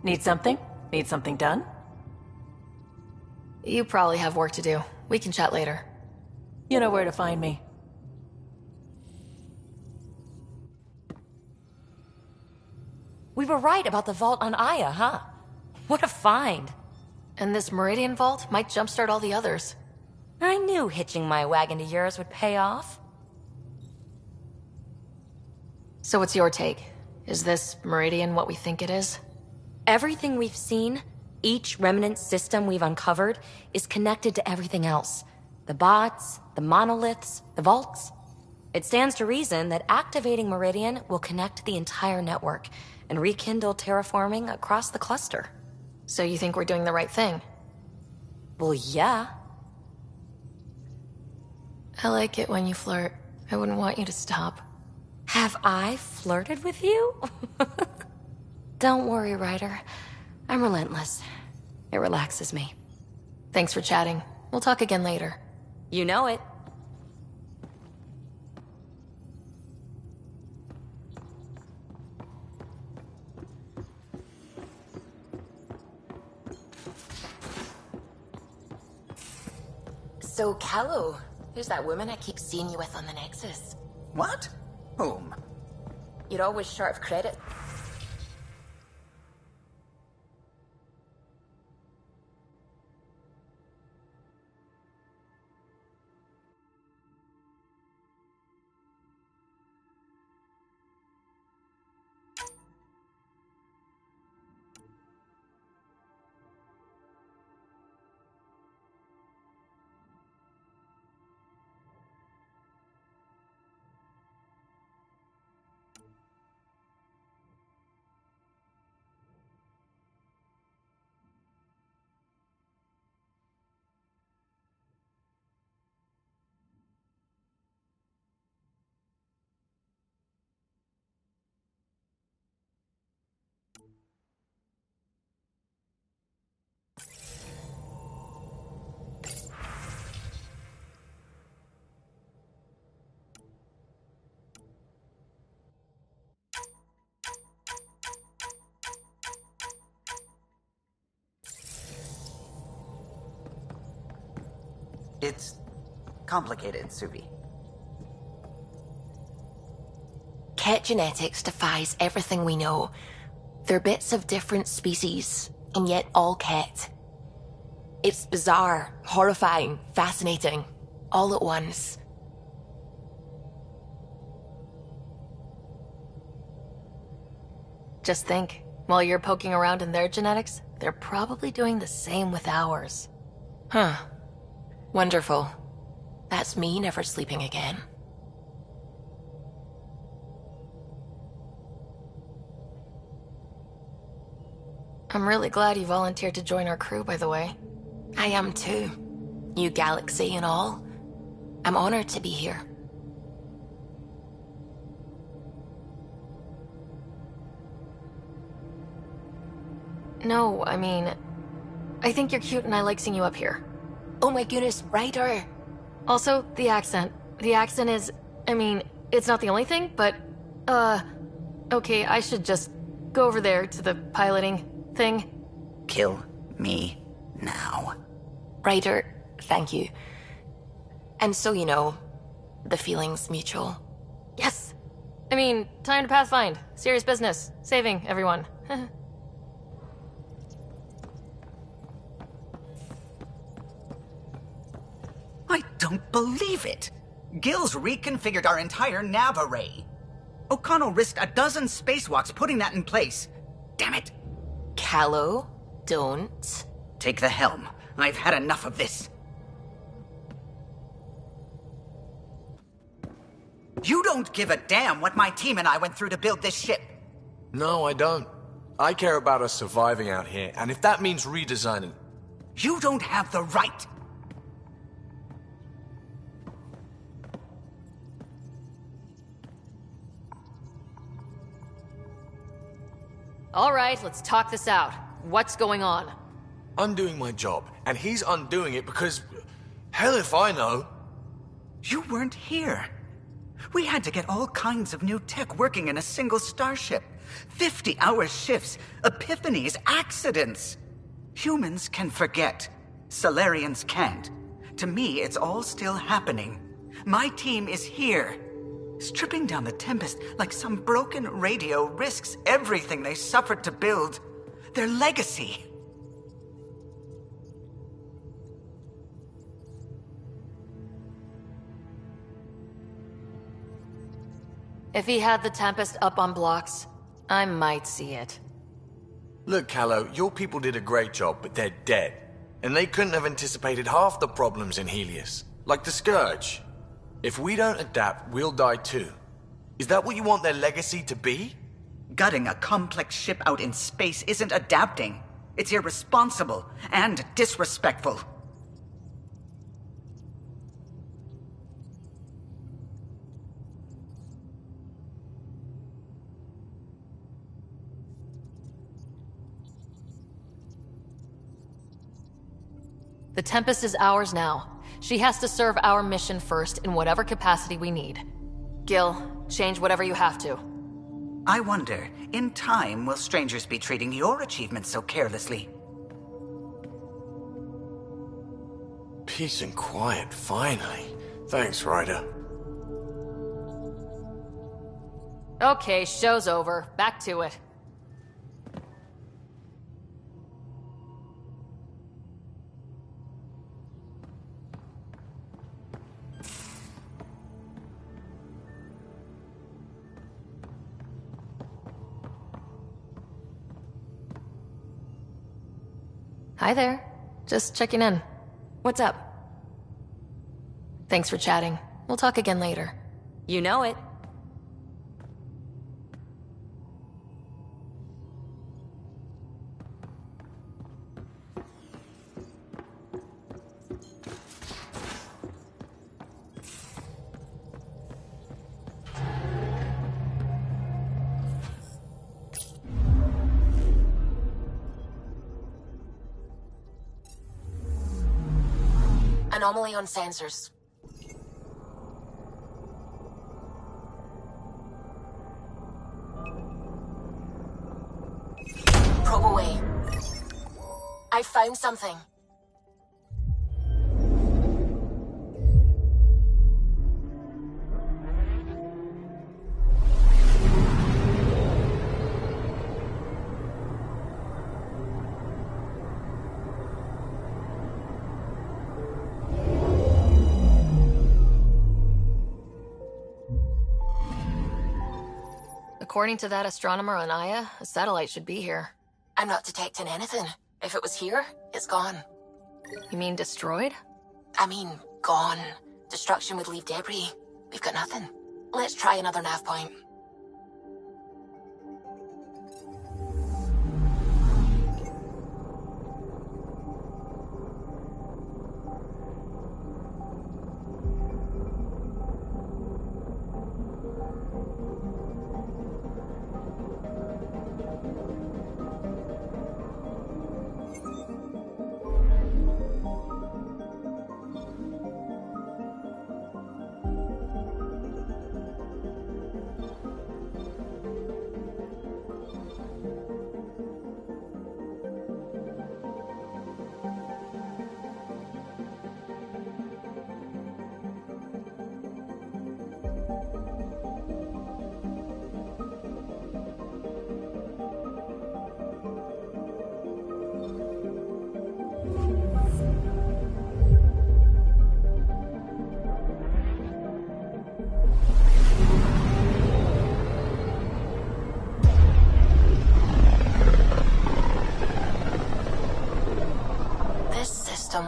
Need something? Need something done? You probably have work to do. We can chat later. You know where to find me. We were right about the vault on Aya, huh? What a find. And this Meridian vault might jumpstart all the others. I knew hitching my wagon to yours would pay off. So what's your take? Is this Meridian what we think it is? Everything we've seen, each remnant system we've uncovered, is connected to everything else. The bots, the monoliths, the vaults. It stands to reason that activating Meridian will connect the entire network and rekindle terraforming across the cluster. So you think we're doing the right thing? Well, yeah. I like it when you flirt. I wouldn't want you to stop. Have I flirted with you? Don't worry, Ryder. I'm relentless. It relaxes me. Thanks for chatting. We'll talk again later. You know it. So, Callow, who's that woman I keep seeing you with on the Nexus? What? Whom? You're always short of credit. It's complicated, Suvi. Ket genetics defies everything we know. They're bits of different species, and yet all Ket. It's bizarre, horrifying, fascinating, all at once. Just think, while you're poking around in their genetics, they're probably doing the same with ours. Huh. Wonderful. That's me never sleeping again. I'm really glad you volunteered to join our crew, by the way. I am too. New galaxy and all. I'm honored to be here. No, I mean, I think you're cute and I like seeing you up here. Oh my goodness, Ryder! Also, the accent. The accent is, I mean, it's not the only thing, but, okay, I should just go over there to the piloting thing. Kill me now. Ryder, thank you. And so you know, the feeling's mutual. Yes! I mean, time to pathfind. Serious business. Saving everyone. I don't believe it! Gil's reconfigured our entire nav array. O'Connell risked a dozen spacewalks putting that in place. Damn it! Callow, don't. Take the helm. I've had enough of this. You don't give a damn what my team and I went through to build this ship. No, I don't. I care about us surviving out here, and if that means redesigning... You don't have the right! All right, let's talk this out. What's going on? I'm doing my job, and he's undoing it because... Hell if I know. You weren't here. We had to get all kinds of new tech working in a single starship. 50-hour shifts, epiphanies, accidents. Humans can forget. Solarians can't. To me, it's all still happening. My team is here. Stripping down the Tempest like some broken radio risks everything they suffered to build. Their legacy. If he had the Tempest up on blocks, I might see it. Look, Callow, your people did a great job, but they're dead. And they couldn't have anticipated half the problems in Helios. Like the Scourge. If we don't adapt, we'll die too. Is that what you want their legacy to be? Gutting a complex ship out in space isn't adapting. It's irresponsible and disrespectful. The Tempest is ours now. She has to serve our mission first in whatever capacity we need. Gil, change whatever you have to. I wonder, in time, will strangers be treating your achievements so carelessly? Peace and quiet, finally. Thanks, Ryder. Okay, show's over. Back to it. Hi there. Just checking in. What's up? Thanks for chatting. We'll talk again later. You know it. Anomaly on sensors. Probe away. I found something. According to that astronomer on Aya, a satellite should be here. I'm not detecting anything. If it was here, it's gone. You mean destroyed? I mean, gone. Destruction would leave debris. We've got nothing. Let's try another nav point.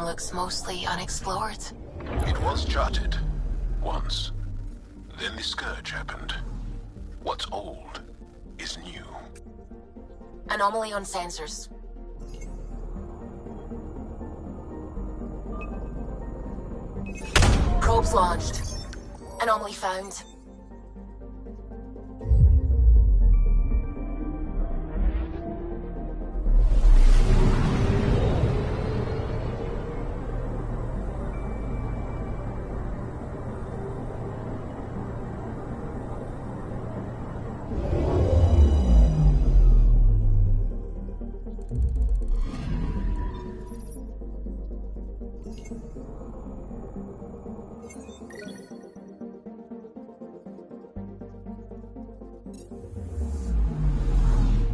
Looks mostly unexplored. It was charted. Once. Then the Scourge happened. What's old is new. Anomaly on sensors. Probes launched. Anomaly found.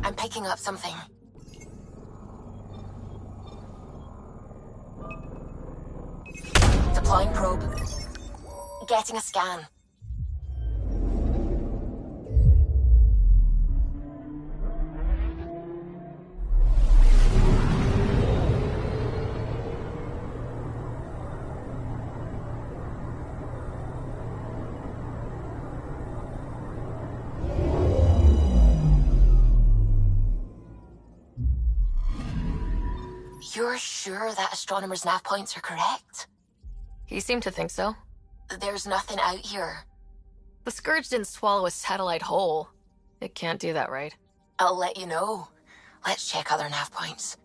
I'm picking up something. Deploying probe. Getting a scan. You're sure that astronomer's nav points are correct? He seemed to think so. There's nothing out here. The Scourge didn't swallow a satellite whole. It can't do that, right? I'll let you know. Let's check other nav points.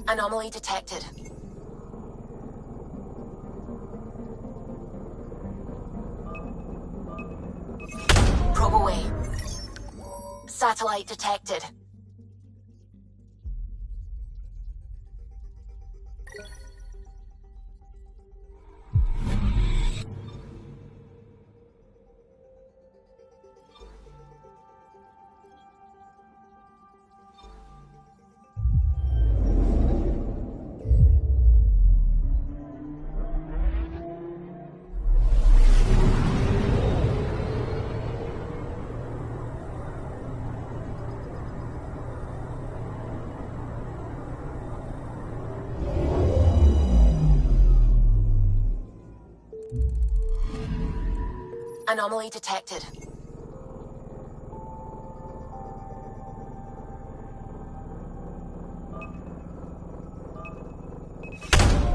Anomaly detected. Probe away. Satellite detected. Anomaly detected.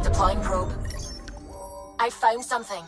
Deploying probe. I found something.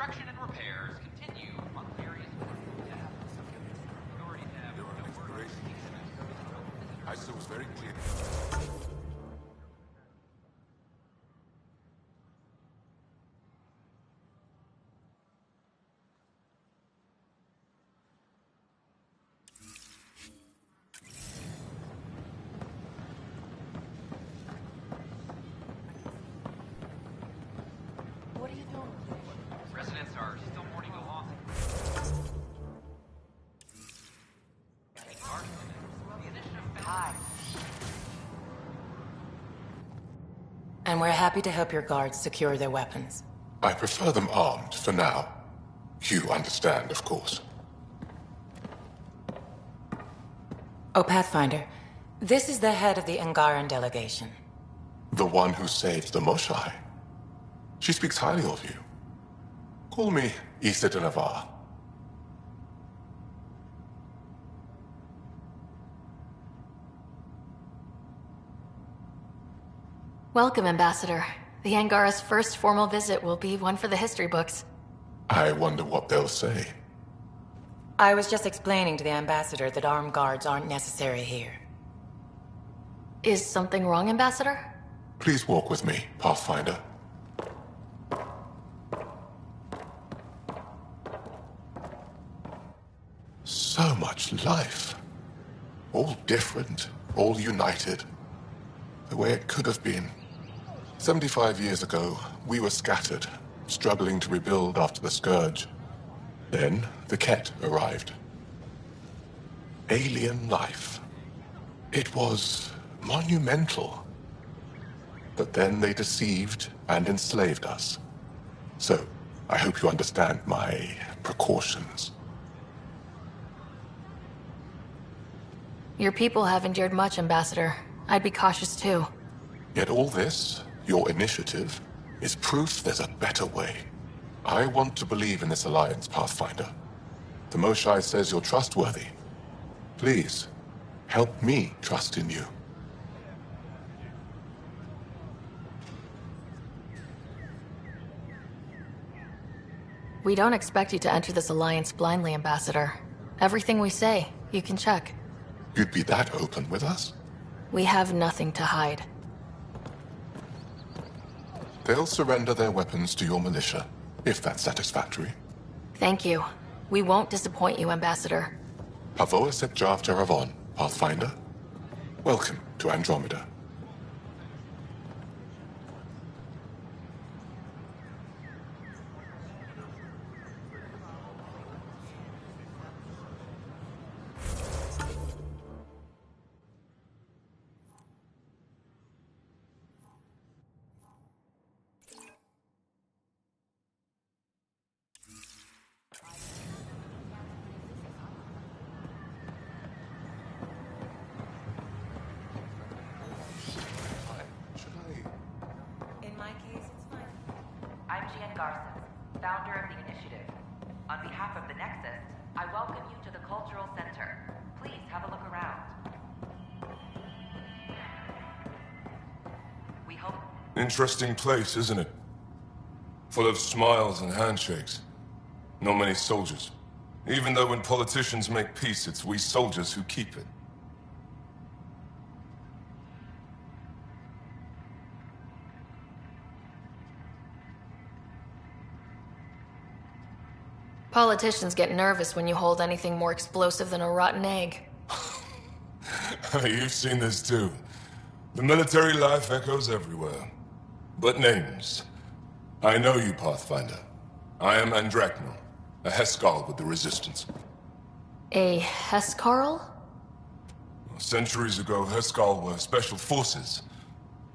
Construction and repairs continue on various I saw it was very clear. What are you doing? Residents are still mourning a loss. Hi. And we're happy to help your guards secure their weapons. I prefer them armed for now. You understand, of course. Oh, Pathfinder, this is the head of the Angaran delegation. The one who saved the Moshai. She speaks highly of you. Call me Issa de Navarre. Welcome, Ambassador. The Angara's first formal visit will be one for the history books. I wonder what they'll say. I was just explaining to the Ambassador that armed guards aren't necessary here. Is something wrong, Ambassador? Please walk with me, Pathfinder. So much life. All different, all united. The way it could have been. 75 years ago, we were scattered, struggling to rebuild after the Scourge. Then, the Ket arrived. Alien life. It was monumental. But then they deceived and enslaved us. So, I hope you understand my precautions. Your people have endured much, Ambassador. I'd be cautious too. Yet all this, your initiative, is proof there's a better way. I want to believe in this alliance, Pathfinder. The Moshai says you're trustworthy. Please, help me trust in you. We don't expect you to enter this alliance blindly, Ambassador. Everything we say, you can check. You'd be that open with us? We have nothing to hide. They'll surrender their weapons to your militia, if that's satisfactory. Thank you. We won't disappoint you, Ambassador. Pavoa set Jav Jaravon, Pathfinder. Welcome to Andromeda. Founder of the initiative. On behalf of the Nexus, I welcome you to the Cultural Center. Please have a look around. We hope... Interesting place, isn't it? Full of smiles and handshakes. Not many soldiers. Even though when politicians make peace, it's we soldiers who keep it. Politicians get nervous when you hold anything more explosive than a rotten egg. You've seen this too. The military life echoes everywhere. But names. I know you, Pathfinder. I am Andraknor, a Heskal with the Resistance. A Hescarl? Centuries ago, Heskal were special forces.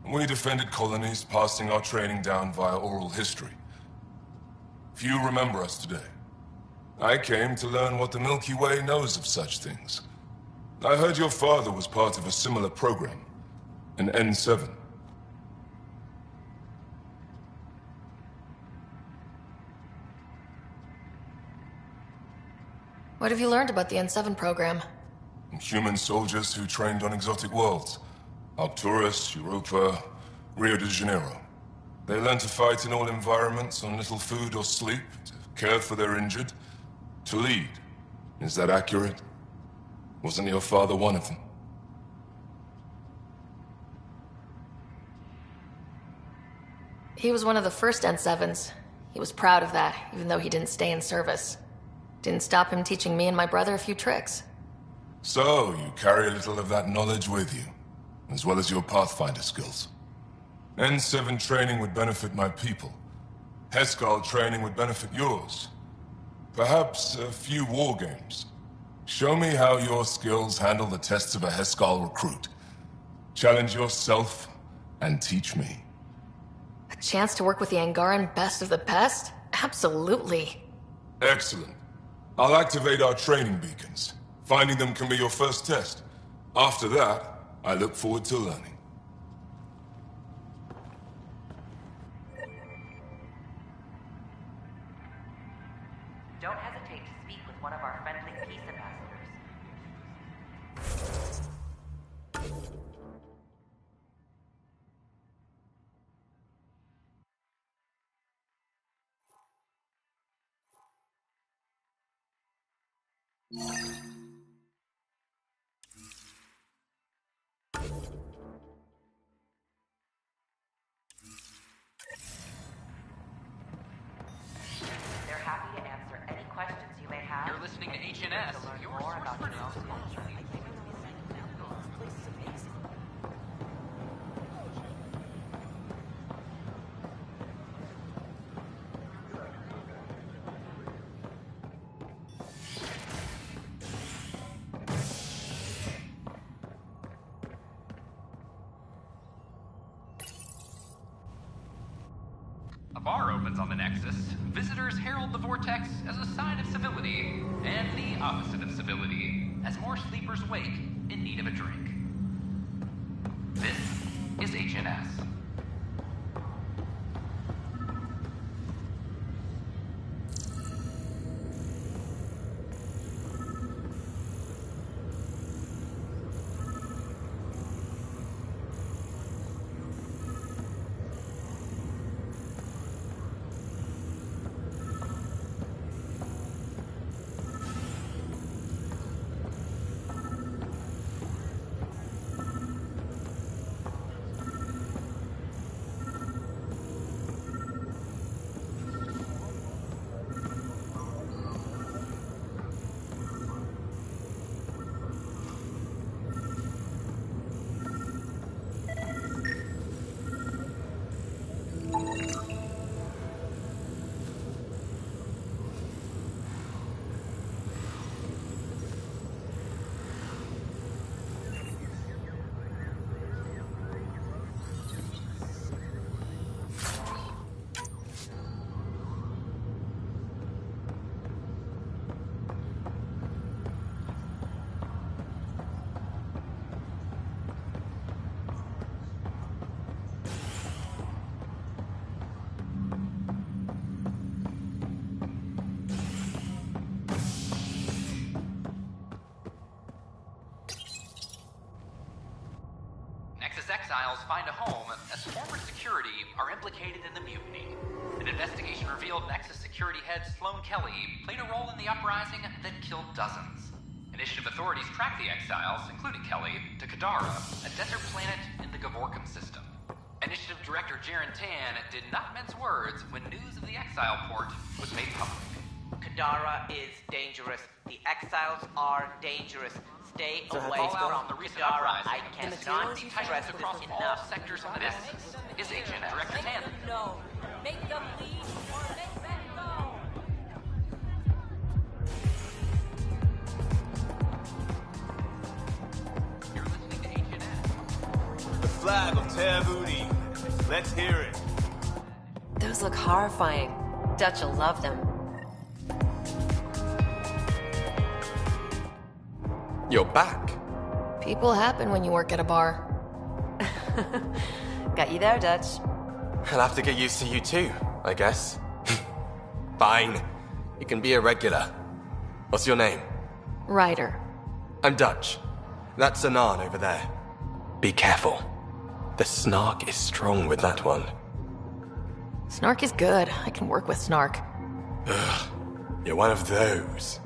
We defended colonies, passing our training down via oral history. Few remember us today. I came to learn what the Milky Way knows of such things. I heard your father was part of a similar program, an N7. What have you learned about the N7 program? Human soldiers who trained on exotic worlds. Arcturus, Europa, Rio de Janeiro. They learned to fight in all environments on little food or sleep, to care for their injured, to lead. Is that accurate? Wasn't your father one of them? He was one of the first N7s. He was proud of that, even though he didn't stay in service. Didn't stop him teaching me and my brother a few tricks. So, you carry a little of that knowledge with you, as well as your Pathfinder skills. N7 training would benefit my people. Heskal training would benefit yours. Perhaps a few war games. Show me how your skills handle the tests of a Heskal recruit. Challenge yourself, and teach me. A chance to work with the Angaran best of the best? Absolutely. Excellent. I'll activate our training beacons. Finding them can be your first test. After that, I look forward to learning. Don't hesitate to speak with one of our friendly peace ambassadors. They're happy to answer any questions you may have. You're listening to HNS. Your source for news. A bar opens on the Nexus. Visitors herald the vortex as a sign of civility, and the opposite of civility, as more sleepers wake in need of a drink. This is HNS. Exiles find a home as former security are implicated in the mutiny. An investigation revealed Nexus security head Sloan Kelly played a role in the uprising that killed dozens. Initiative authorities tracked the exiles, including Kelly, to Kadara, a desert planet in the Gavorkum system. Initiative Director Jaren Tan did not mince words when news of the exile port was made public. Kadara is dangerous. The exiles are dangerous. Stay away Fallout from from the recent Kadara. uprising. I cannot Be stress tightened this across all enough. sectors of this is HNS. Director Tan. No. Make them leave or make them go. The flag of Terabuni. Let's hear it. Those look horrifying. Dutch will love them. You're back. People happen when you work at a bar. Got you there, Dutch. I'll have to get used to you too, I guess. Fine. You can be a regular. What's your name? Ryder. I'm Dutch. That's Anan over there. Be careful. The snark is strong with that one. Snark is good. I can work with Snark. You're one of those.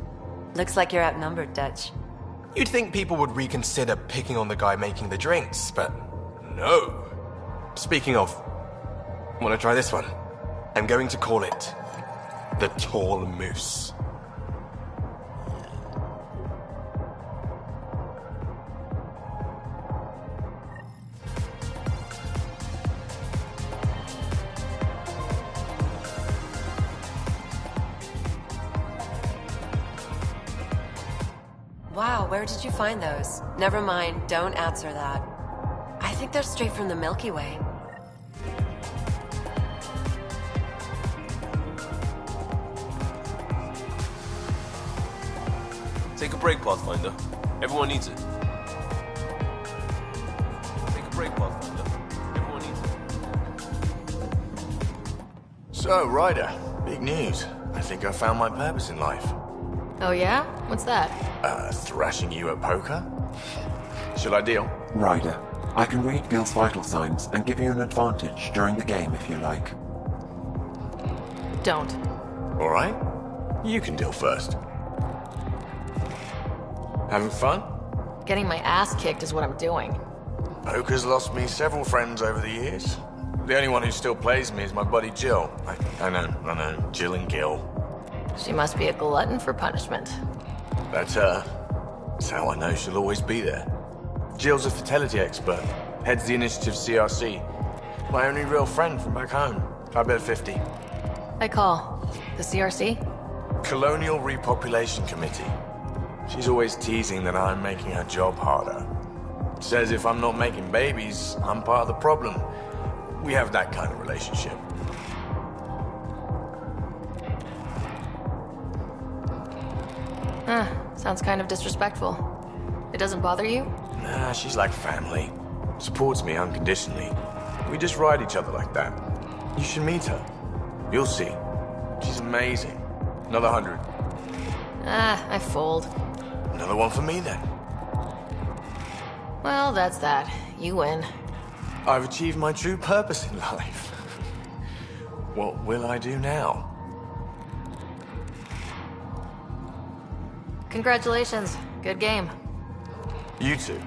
Looks like you're outnumbered, Dutch. You'd think people would reconsider picking on the guy making the drinks, but no. Speaking of, wanna try this one? I'm going to call it the Tall Moose. Wow, where did you find those? Never mind, don't answer that. I think they're straight from the Milky Way. Take a break, Pathfinder. Everyone needs it. Take a break, Pathfinder. Everyone needs it. So, Ryder, big news. I think I found my purpose in life. Oh yeah? What's that? Thrashing you at poker? Shall I deal? Ryder, I can read Gil's vital signs and give you an advantage during the game if you like. Don't. Alright. You can deal first. Having fun? Getting my ass kicked is what I'm doing. Poker's lost me several friends over the years. The only one who still plays me is my buddy Jill. I know, Jill and Gil. She must be a glutton for punishment. That's her. That's how I know she'll always be there. Jill's a fertility expert, heads the initiative CRC. My only real friend from back home. I bet 50. I call. The CRC? Colonial Repopulation Committee. She's always teasing that I'm making her job harder. Says if I'm not making babies, I'm part of the problem. We have that kind of relationship. Sounds kind of disrespectful. It doesn't bother you? Nah, she's like family. Supports me unconditionally. We just ride each other like that. You should meet her. You'll see. She's amazing. Another 100. I fold. Another one for me then. Well, that's that. You win. I've achieved my true purpose in life. What will I do now? Congratulations. Good game. You two.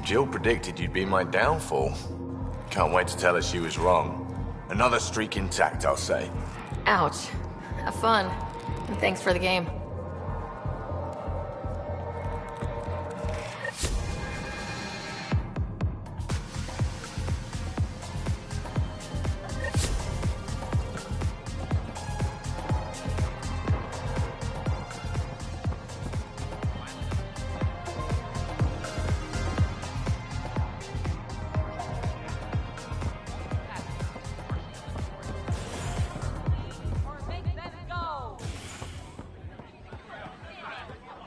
Jill predicted you'd be my downfall. Can't wait to tell her she was wrong. Another streak intact, I'll say. Ouch. Have fun. And thanks for the game.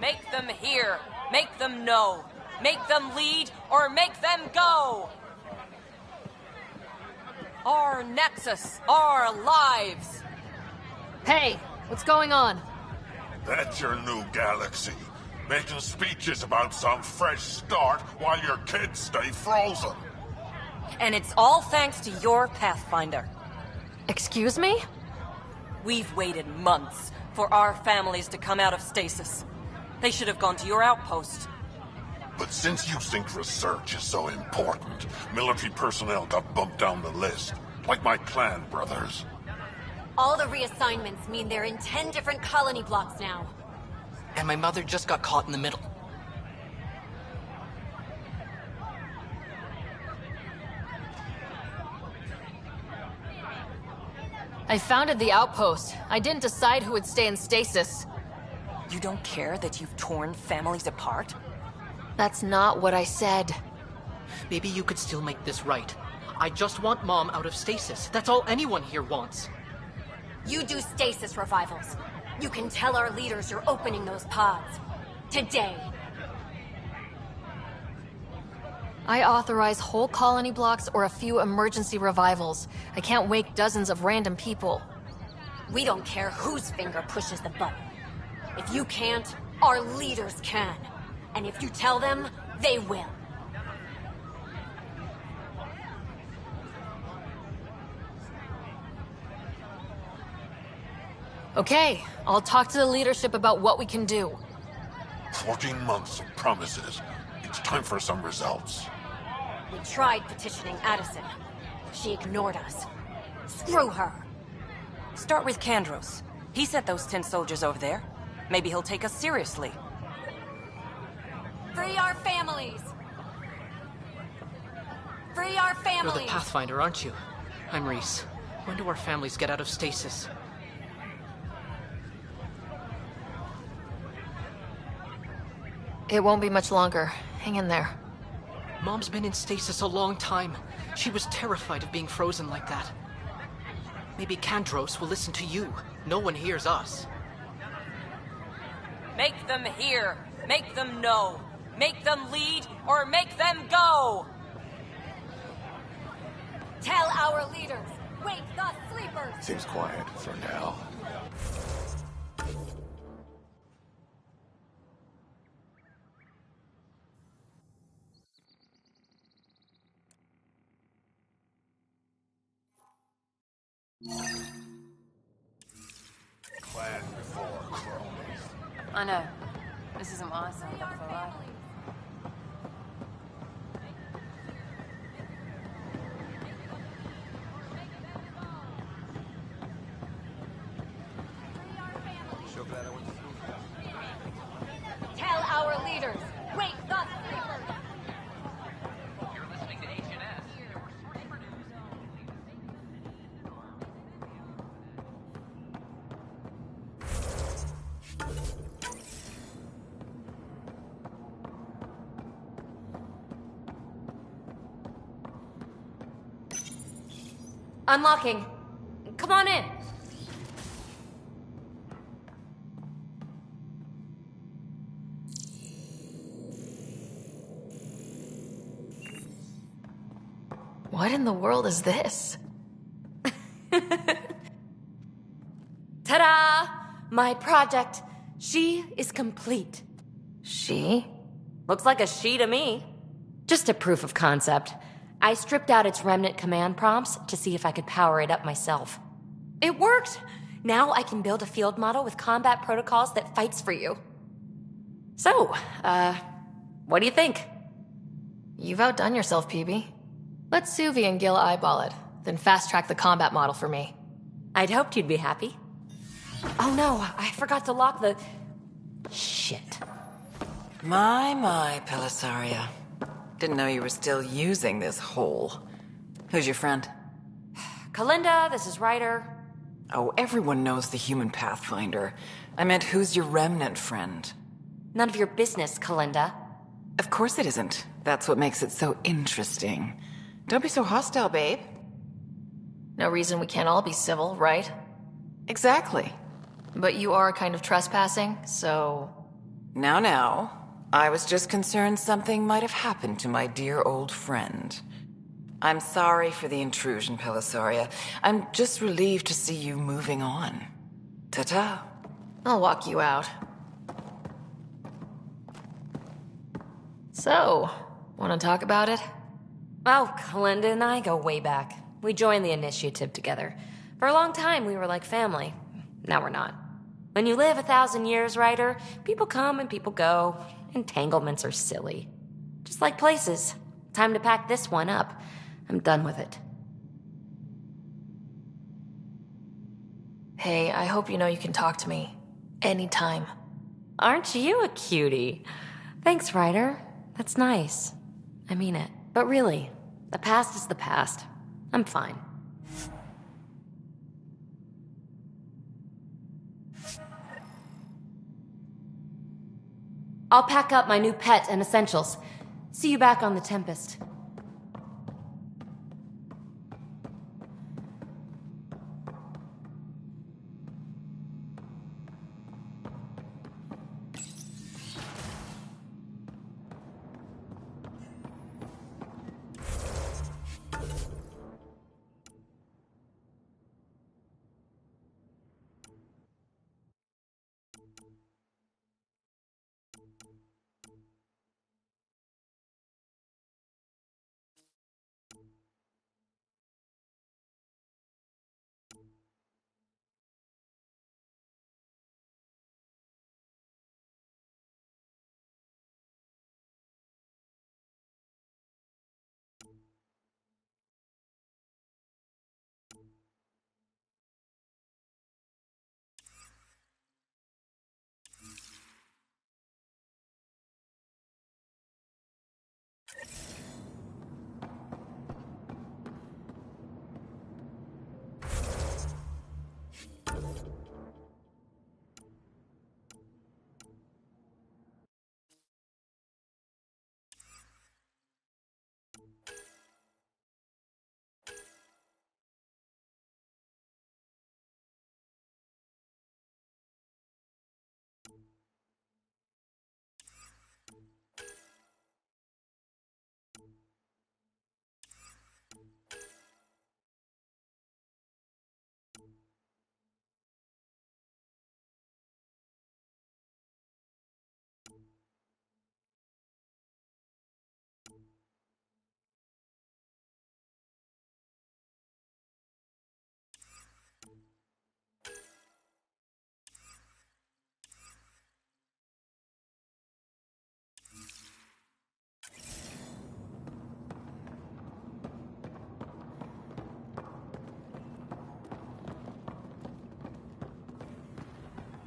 Make them hear, make them know, make them lead, or make them go! Our Nexus, our lives! Hey, what's going on? That's your new galaxy. Making speeches about some fresh start while your kids stay frozen. And it's all thanks to your Pathfinder. Excuse me? We've waited months for our families to come out of stasis. They should have gone to your outpost. But since you think research is so important, military personnel got bumped down the list. Like my clan brothers. All the reassignments mean they're in 10 different colony blocks now. And my mother just got caught in the middle. I founded the outpost. I didn't decide who would stay in stasis. You don't care that you've torn families apart? That's not what I said. Maybe you could still make this right. I just want Mom out of stasis. That's all anyone here wants. You do stasis revivals. You can tell our leaders you're opening those pods. Today. I authorize whole colony blocks or a few emergency revivals. I can't wake dozens of random people. We don't care whose finger pushes the button. If you can't, our leaders can. And if you tell them, they will. Okay, I'll talk to the leadership about what we can do. 14 months of promises. It's time for some results. We tried petitioning Addison. She ignored us. Screw her. Start with Kandros. He sent those 10 soldiers over there. Maybe he'll take us seriously. Free our families! Free our You're families! the Pathfinder, aren't you? I'm Reese. When do our families get out of stasis? It won't be much longer. Hang in there. Mom's been in stasis a long time. She was terrified of being frozen like that. Maybe Kandros will listen to you. No one hears us. Make them hear. Make them know. Make them lead, or make them go! Tell our leaders! Wake the sleepers! Seems quiet for now. Clan before cronies. I know. This isn't what I signed up for, right? Tell our leaders! Wake the sleepers! You're listening to HNS, your source for news. Unlocking. Come on in. What in the world is this? Ta-da! My project. She is complete. She? Looks like a she to me. Just a proof of concept. I stripped out its remnant command prompts to see if I could power it up myself. It worked! Now I can build a field model with combat protocols that fights for you. So, what do you think? You've outdone yourself, PB. Let Suvi and Gil eyeball it, then fast-track the combat model for me. I'd hoped you'd be happy. Oh no, I forgot to lock the... Shit. My, Pelisaria. Didn't know you were still using this hole. Who's your friend? Kalinda, this is Ryder. Oh, everyone knows the human Pathfinder. I meant, who's your remnant friend? None of your business, Kalinda. Of course it isn't. That's what makes it so interesting. Don't be so hostile, babe. No reason we can't all be civil, right? Exactly. But you are kind of trespassing, so... Now. I was just concerned something might have happened to my dear old friend. I'm sorry for the intrusion, Pelisaria. I'm just relieved to see you moving on. Ta-ta. I'll walk you out. So, want to talk about it? Oh, Kalinda and I go way back. We joined the initiative together. For a long time, we were like family. Now we're not. When you live 1,000 years, Ryder, people come and people go. Entanglements are silly. Just like places. Time to pack this one up. I'm done with it. Hey, I hope you know you can talk to me. Anytime. Aren't you a cutie? Thanks, Ryder. That's nice. I mean it. But really, the past is the past. I'm fine. I'll pack up my new pet and essentials. See you back on the Tempest.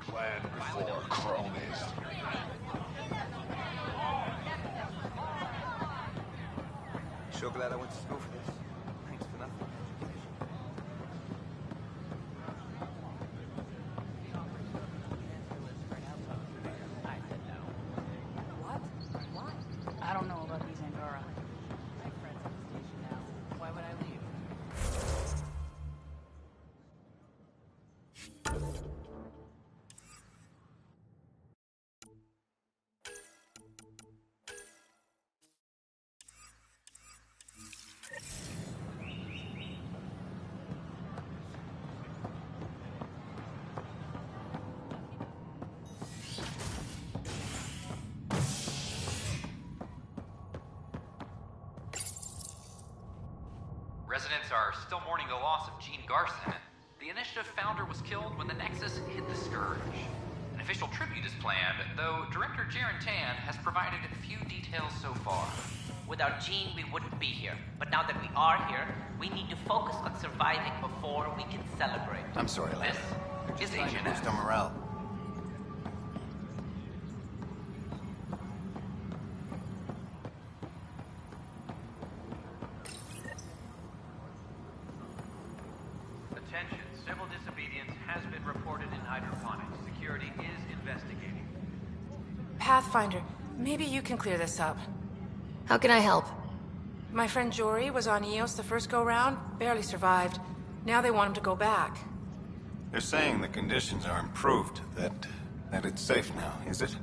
Plan before cronies. Sure glad I went to school for this. Thanks for nothing. What? Why? I don't know about these Angara. My friend's at the station now. Why would I leave? Residents are still mourning the loss of Gene Garson. The initiative founder was killed when the Nexus hit the Scourge. An official tribute is planned, though Director Jaren Tan has provided few details so far. Without Gene, we wouldn't be here. But now that we are here, we need to focus on surviving before we can celebrate. I'm sorry, lad. This is Agent Boost our morale. Attention, civil disobedience has been reported in hydroponics. Security is investigating. Pathfinder, maybe you can clear this up. How can I help? My friend Jory was on Eos the first go-round, barely survived. Now they want him to go back. They're saying the conditions are improved, that it's safe now, is it?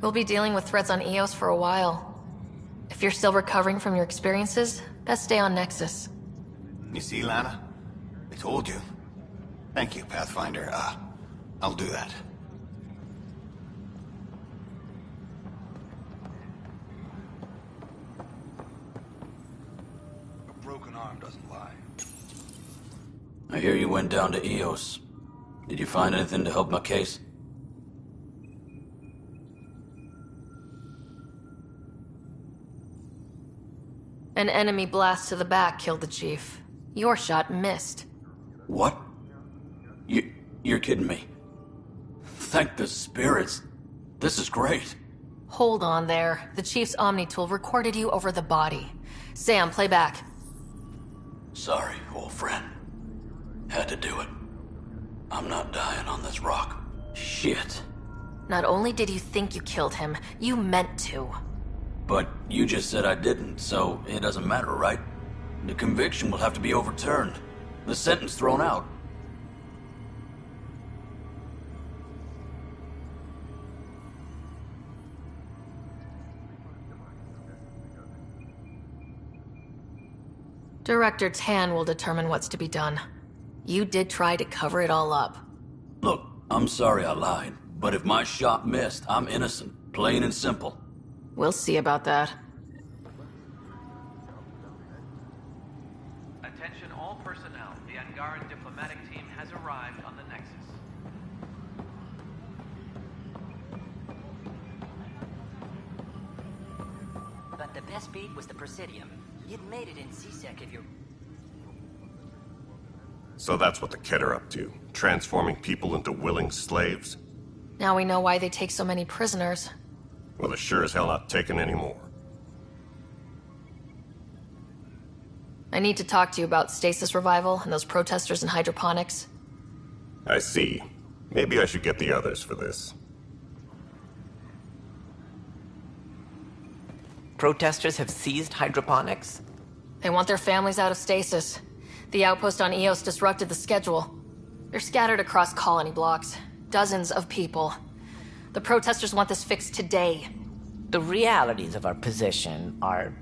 We'll be dealing with threats on Eos for a while. If you're still recovering from your experiences, best stay on Nexus. You see, Lana? I told you. Thank you, Pathfinder. I'll do that. A broken arm doesn't lie. I hear you went down to Eos. Did you find anything to help my case? An enemy blast to the back killed the chief. Your shot missed. What? You're kidding me. Thank the spirits. This is great. Hold on there. The chief's Omni tool recorded you over the body. Sam, play back. Sorry, old friend. Had to do it. I'm not dying on this rock. Shit. Not only did you think you killed him, you meant to. But you just said I didn't, so it doesn't matter, right? The conviction will have to be overturned. The sentence thrown out. Director Tan will determine what's to be done. You did try to cover it all up. Look, I'm sorry I lied, but if my shot missed, I'm innocent. Plain and simple. We'll see about that. Attention all personnel. The Angaran diplomatic team has arrived on the Nexus. But the best beat was the Presidium. You'd made it in CSEC if you're... So that's what the Kett are up to, transforming people into willing slaves? Now we know why they take so many prisoners. Well, they're sure as hell not taking any more. I need to talk to you about stasis revival and those protesters in hydroponics. I see. Maybe I should get the others for this. Protesters have seized hydroponics? They want their families out of stasis. The outpost on Eos disrupted the schedule. They're scattered across colony blocks. Dozens of people. The protesters want this fixed today. The realities of our position are...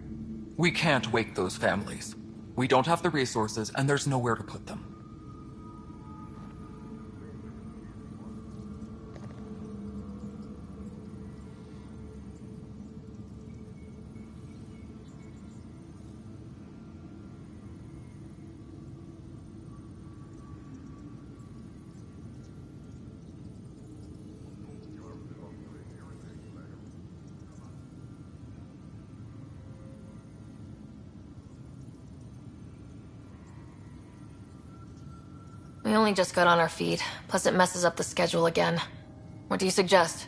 We can't wake those families. We don't have the resources, and there's nowhere to put them. We only just got on our feet, plus it messes up the schedule again. What do you suggest?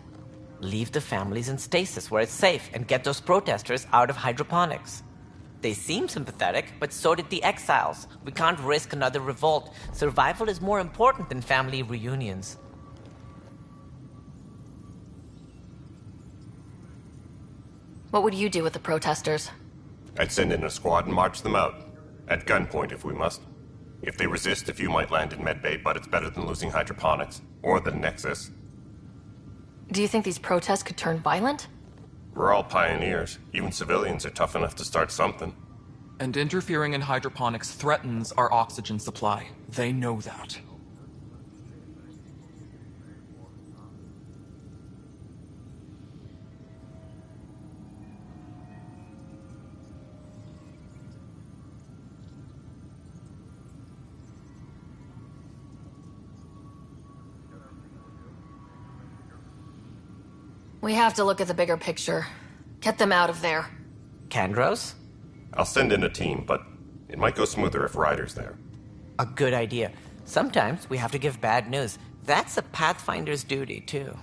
Leave the families in stasis where it's safe and get those protesters out of hydroponics. They seem sympathetic, but so did the exiles. We can't risk another revolt. Survival is more important than family reunions. What would you do with the protesters? I'd send in a squad and march them out. At gunpoint if we must. If they resist, a few might land in medbay, but it's better than losing hydroponics. Or the Nexus. Do you think these protests could turn violent? We're all pioneers. Even civilians are tough enough to start something. And interfering in hydroponics threatens our oxygen supply. They know that. We have to look at the bigger picture. Get them out of there. Kandros? I'll send in a team, but it might go smoother if Ryder's there. A good idea. Sometimes we have to give bad news. That's a Pathfinder's duty, too.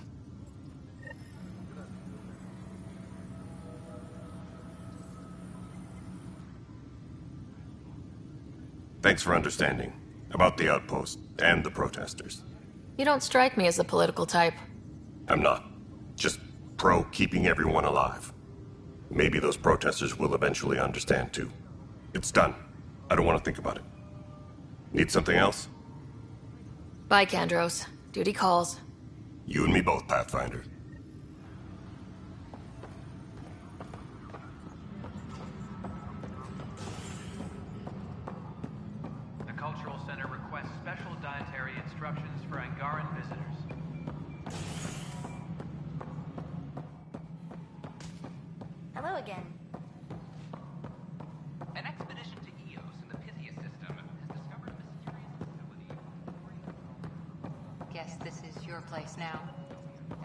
Thanks for understanding. About the outpost and the protesters. You don't strike me as the political type. I'm not. Just pro keeping everyone alive. Maybe those protesters will eventually understand too. It's done. I don't want to think about it. Need something else? Bye, Kandros. Duty calls. You and me both, Pathfinder. Hello again. An expedition to Eos in the Pythia system has discovered a mysterious facility. Guess this is your place now.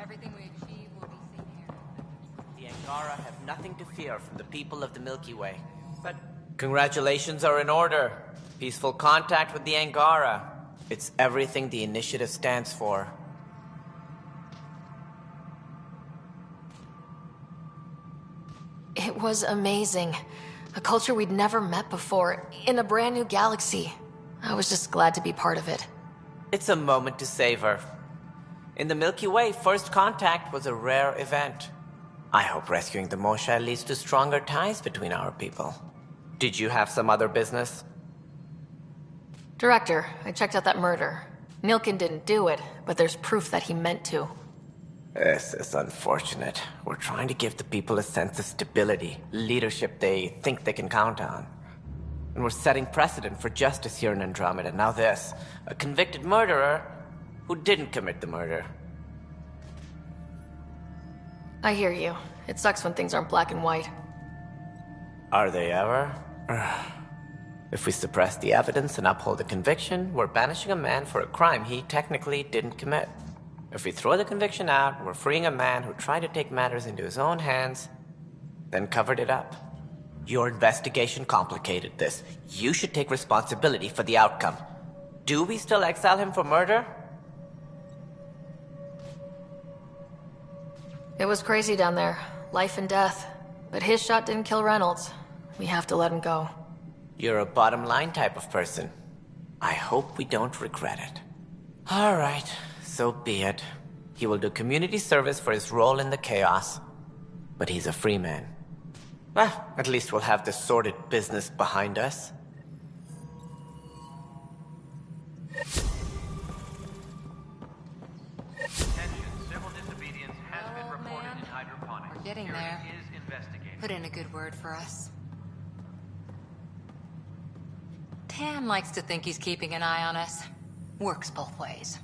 Everything we achieve will be seen here. The Angara have nothing to fear from the people of the Milky Way. But congratulations are in order. Peaceful contact with the Angara. It's everything the initiative stands for. It was amazing. A culture we'd never met before, in a brand new galaxy. I was just glad to be part of it. It's a moment to savor. In the Milky Way, first contact was a rare event. I hope rescuing the Moshae leads to stronger ties between our people. Did you have some other business? Director, I checked out that murder. Nilkin didn't do it, but there's proof that he meant to. This is unfortunate. We're trying to give the people a sense of stability, leadership they think they can count on. And we're setting precedent for justice here in Andromeda. Now this, a convicted murderer who didn't commit the murder. I hear you. It sucks when things aren't black and white. Are they ever? If we suppress the evidence and uphold the conviction, we're banishing a man for a crime he technically didn't commit. If we throw the conviction out, we're freeing a man who tried to take matters into his own hands, then covered it up. Your investigation complicated this. You should take responsibility for the outcome. Do we still exile him for murder? It was crazy down there. Life and death. But his shot didn't kill Reynolds. We have to let him go. You're a bottom line type of person. I hope we don't regret it. All right, so be it. He will do community service for his role in the chaos. But he's a free man. Well, at least we'll have this sordid business behind us. Attention, civil disobedience has been reported in hydroponics. We're getting Security there. is investigated. Put in a good word for us. Tan likes to think he's keeping an eye on us. Works both ways.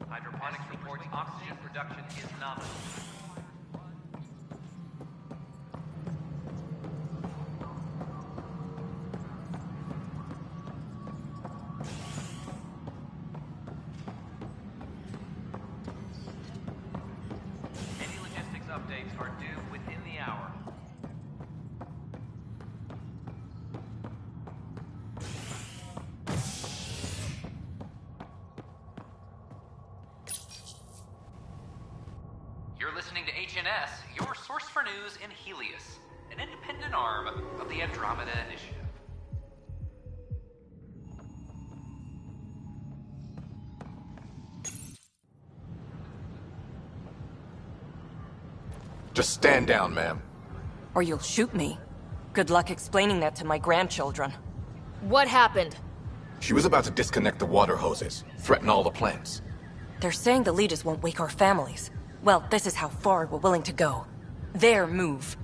Hydroponics reports oxygen production is nominal. Any logistics updates are due within the hour. You're listening to HNS, your source for news in Helios, an independent arm of the Andromeda Initiative. Just stand down, ma'am. Or you'll shoot me. Good luck explaining that to my grandchildren. What happened? She was about to disconnect the water hoses, threaten all the plants. They're saying the leaders won't wake our families. Well, this is how far we're willing to go. Their move.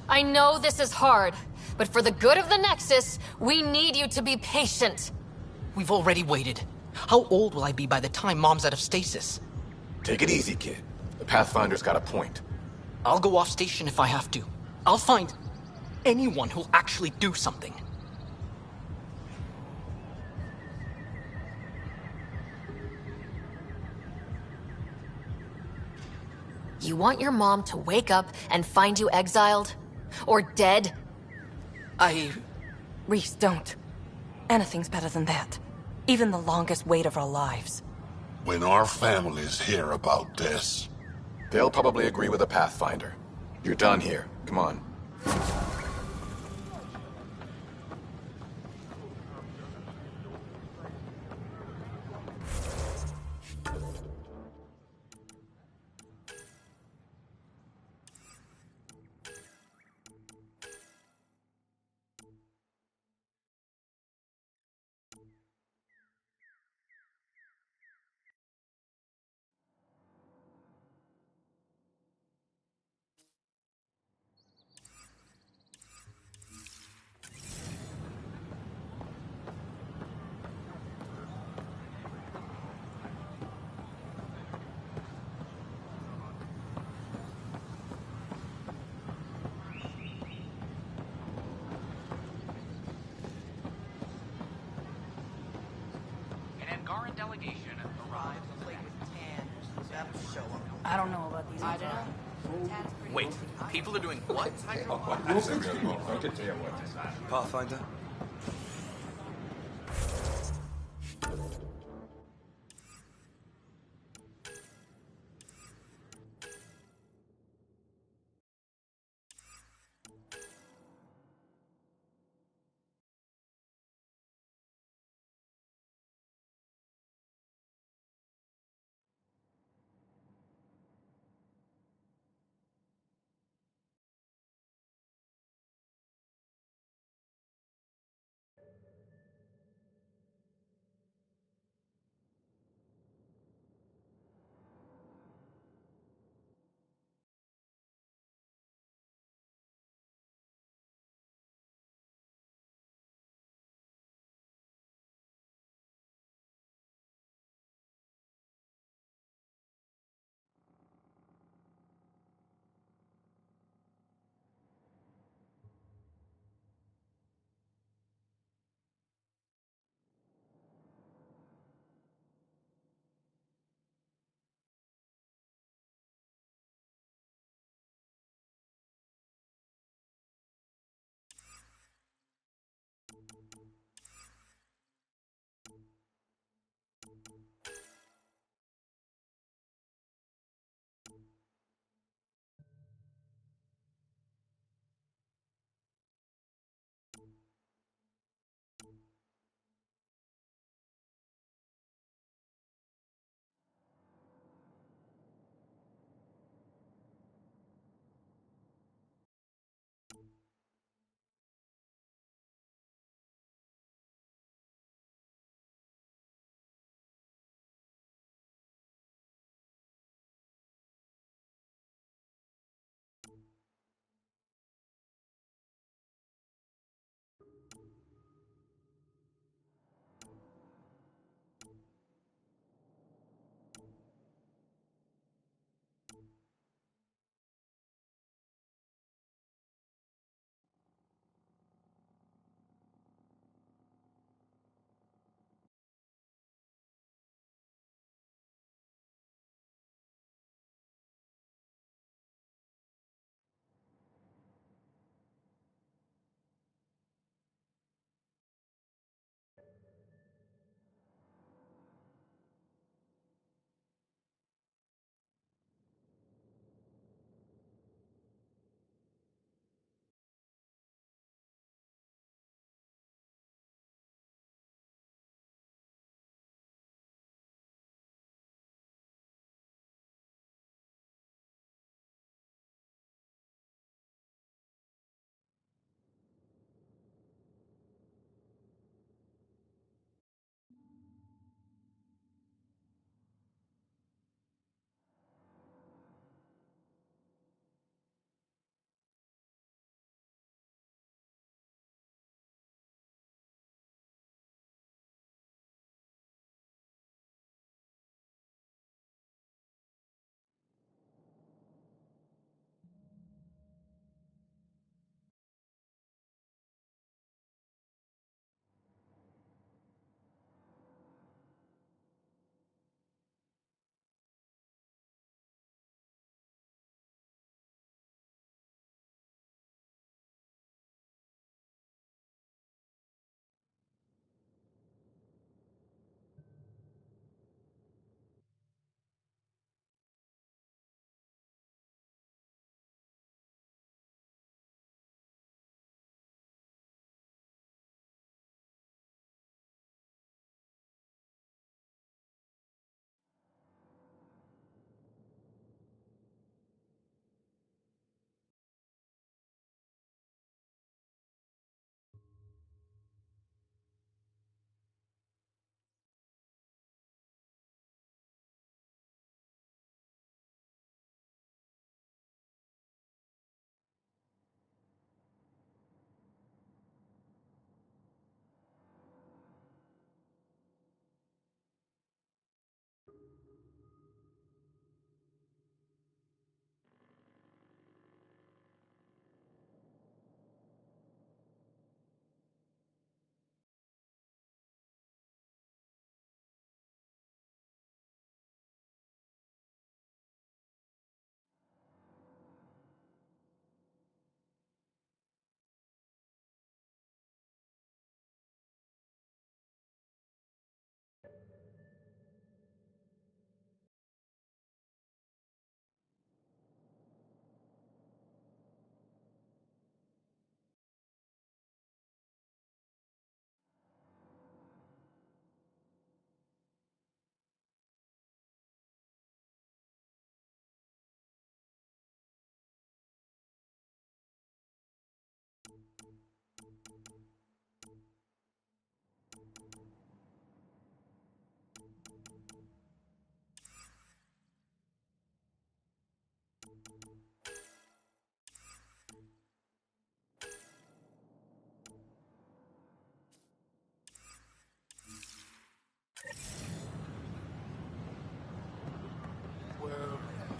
I know this is hard, but for the good of the Nexus, we need you to be patient. We've already waited. How old will I be by the time Mom's out of stasis? Take it easy, kid. The Pathfinder's got a point. I'll go off station if I have to. I'll find anyone who'll actually do something. You want your mom to wake up and find you exiled? Or dead? Reese, don't. Anything's better than that. Even the longest wait of our lives. When our families hear about this... They'll probably agree with the Pathfinder. You're done here. Come on. Angaran delegation arrived late. I don't know about these. I don't know. Wait, people are doing what? Pathfinder?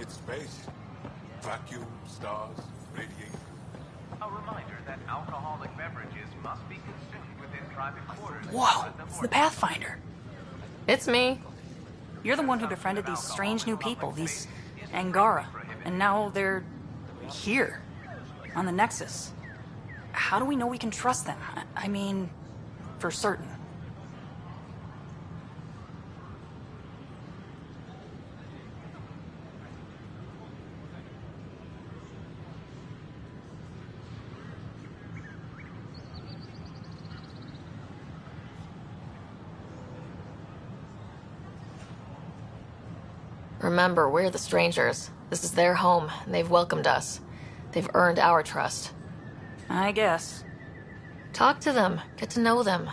It's space. Vacuum, stars, radiation. A reminder that alcoholic beverages must be consumed within private quarters. Whoa, it's the Pathfinder. It's me. You're the one who befriended these strange new people, these Angara. And now they're here, on the Nexus. How do we know we can trust them? I mean, for certain. Remember, we're the strangers. This is their home, and they've welcomed us. They've earned our trust. I guess. Talk to them. Get to know them.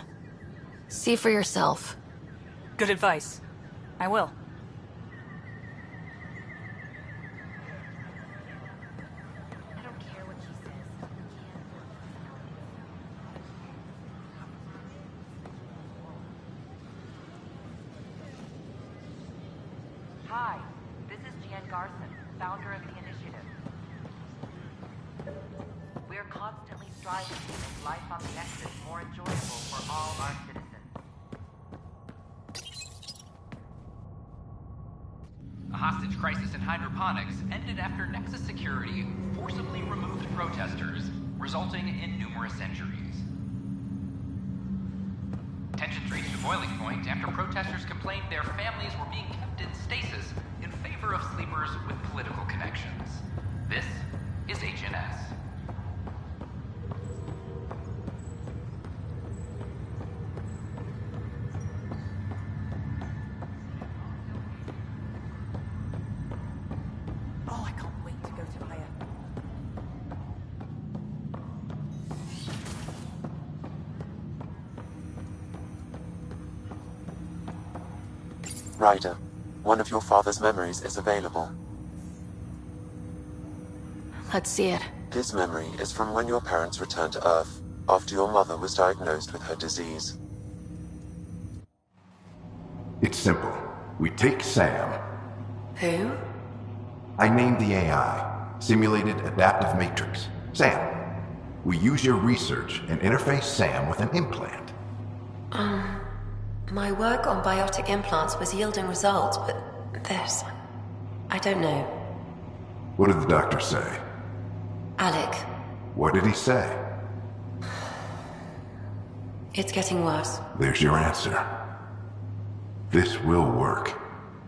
See for yourself. Good advice. I will. Hi, this is Jan Garson, founder of the initiative. We're constantly striving to make life on the Nexus more enjoyable for all our citizens. A hostage crisis in hydroponics ended after Nexus security forcibly removed protesters, resulting in numerous injuries. Tensions reached a boiling point after protesters complained their families were being kept in stasis in favor of sleepers with political connections. This is HNS. Oh, I can't wait to go to Aya. Ryder, one of your father's memories is available. Let's see it. This memory is from when your parents returned to Earth, after your mother was diagnosed with her disease. It's simple. We take Sam. Who? I named the AI, Simulated Adaptive Matrix. Sam. We use your research and interface Sam with an implant. My work on biotic implants was yielding results, but this... I don't know. What did the doctor say? Alec, What did he say? it's getting worse. There's your answer. This will work.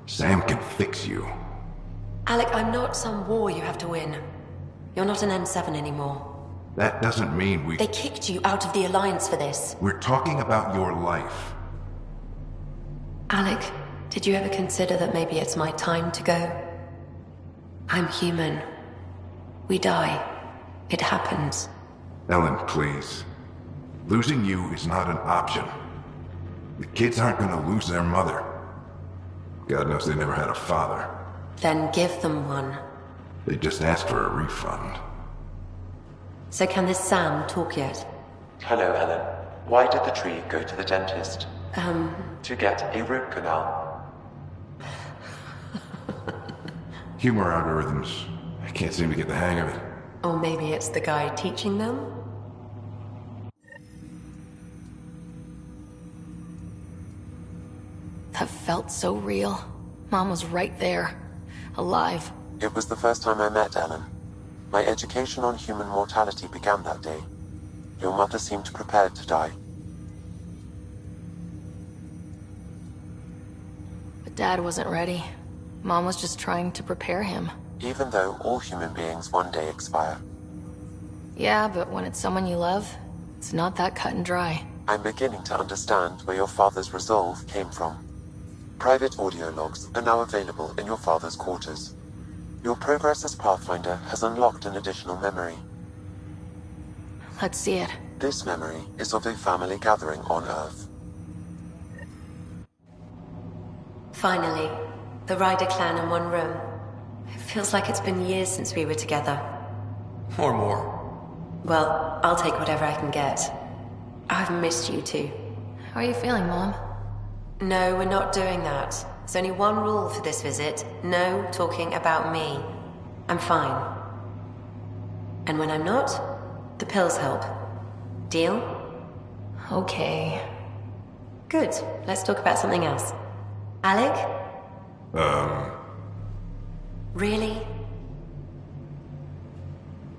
Sam can fix you. Alec, I'm not some war you have to win. You're not an N7 anymore. That doesn't mean we... They kicked you out of the Alliance for this. We're talking about your life. Alec, did you ever consider that maybe it's my time to go? I'm human. We die. It happens. Ellen, please. Losing you is not an option. The kids aren't gonna lose their mother. God knows they never had a father. Then give them one. They just asked for a refund. So can this Sam talk yet? Hello, Ellen. Why did the tree go to the dentist? To get a root canal. Humor algorithms. I can't seem to get the hang of it. Or maybe it's the guy teaching them? That felt so real. Mom was right there. Alive. It was the first time I met Ellen. My education on human mortality began that day. Your mother seemed prepared to die. But Dad wasn't ready. Mom was just trying to prepare him. Even though all human beings one day expire. Yeah, but when it's someone you love, it's not that cut and dry. I'm beginning to understand where your father's resolve came from. Private audio logs are now available in your father's quarters. Your progress as Pathfinder has unlocked an additional memory. Let's see it. This memory is of a family gathering on Earth. Finally, the Ryder clan in one room. It feels like it's been years since we were together. Or more. Well, I'll take whatever I can get. I've missed you too. How are you feeling, Mom? No, we're not doing that. There's only one rule for this visit. No talking about me. I'm fine. And when I'm not, the pills help. Deal? Okay. Good. Let's talk about something else. Alec? Really?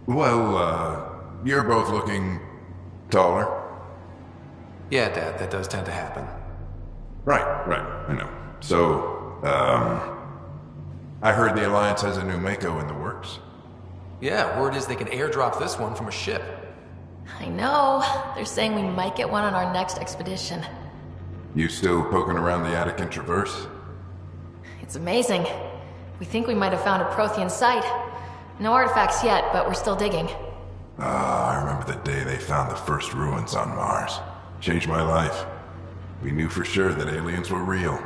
Well, you're both looking taller. Yeah, Dad, that does tend to happen. Right, I know. So, I heard the Alliance has a new Mako in the works. Yeah, word is they can airdrop this one from a ship. I know. They're saying we might get one on our next expedition. You still poking around the Attican Traverse? It's amazing. We think we might have found a Prothean site. No artifacts yet, but we're still digging. I remember the day they found the first ruins on Mars. Changed my life. We knew for sure that aliens were real.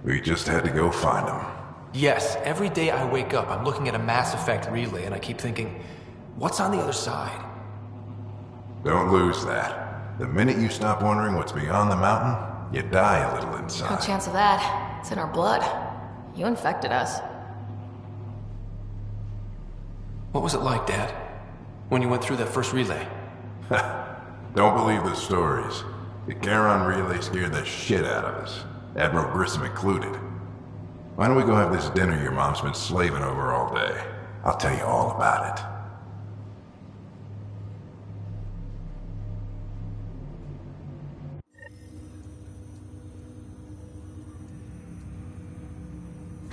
We just had to go find them. Yes, every day I wake up, I'm looking at a Mass Effect relay and I keep thinking, what's on the other side? Don't lose that. The minute you stop wondering what's beyond the mountain, you die a little No inside. chance of that. It's in our blood. You infected us. What was it like, Dad? When you went through that first relay? Don't believe the stories. The Charon relay scared the shit out of us. Admiral Grissom included. Why don't we go have this dinner your mom's been slaving over all day? I'll tell you all about it.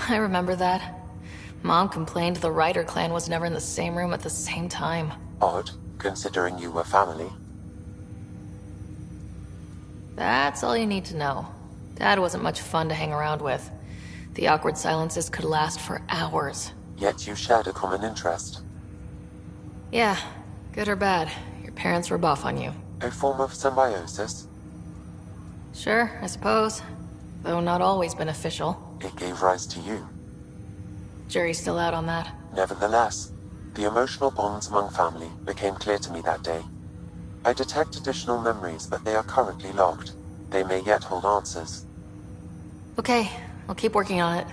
I remember that. Mom complained the Ryder clan was never in the same room at the same time. Odd, considering you were family. That's all you need to know. Dad wasn't much fun to hang around with. The awkward silences could last for hours. Yet you shared a common interest. Yeah, good or bad, your parents were buff on you. A form of symbiosis? Sure, I suppose. Though not always beneficial. It gave rise to you. Jury's still out on that. Nevertheless, the emotional bonds among family became clear to me that day. I detect additional memories, but they are currently locked. They may yet hold answers. Okay, I'll keep working on it.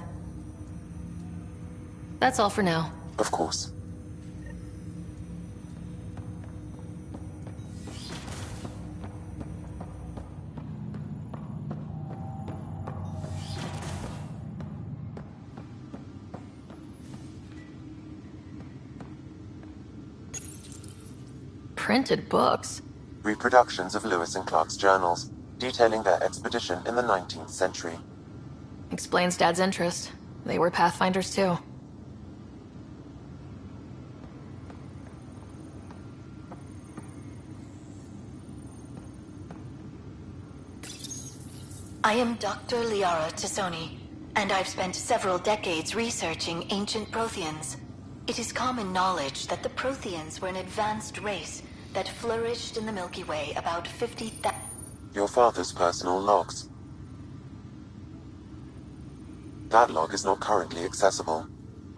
That's all for now. Of course. Printed books? Reproductions of Lewis and Clark's journals, detailing their expedition in the 19th century. Explains Dad's interest. They were Pathfinders too. I am Dr. Liara Tassoni, and I've spent several decades researching ancient Protheans. It is common knowledge that the Protheans were an advanced race that flourished in the Milky Way about 50,000... Your father's personal logs. That log is not currently accessible.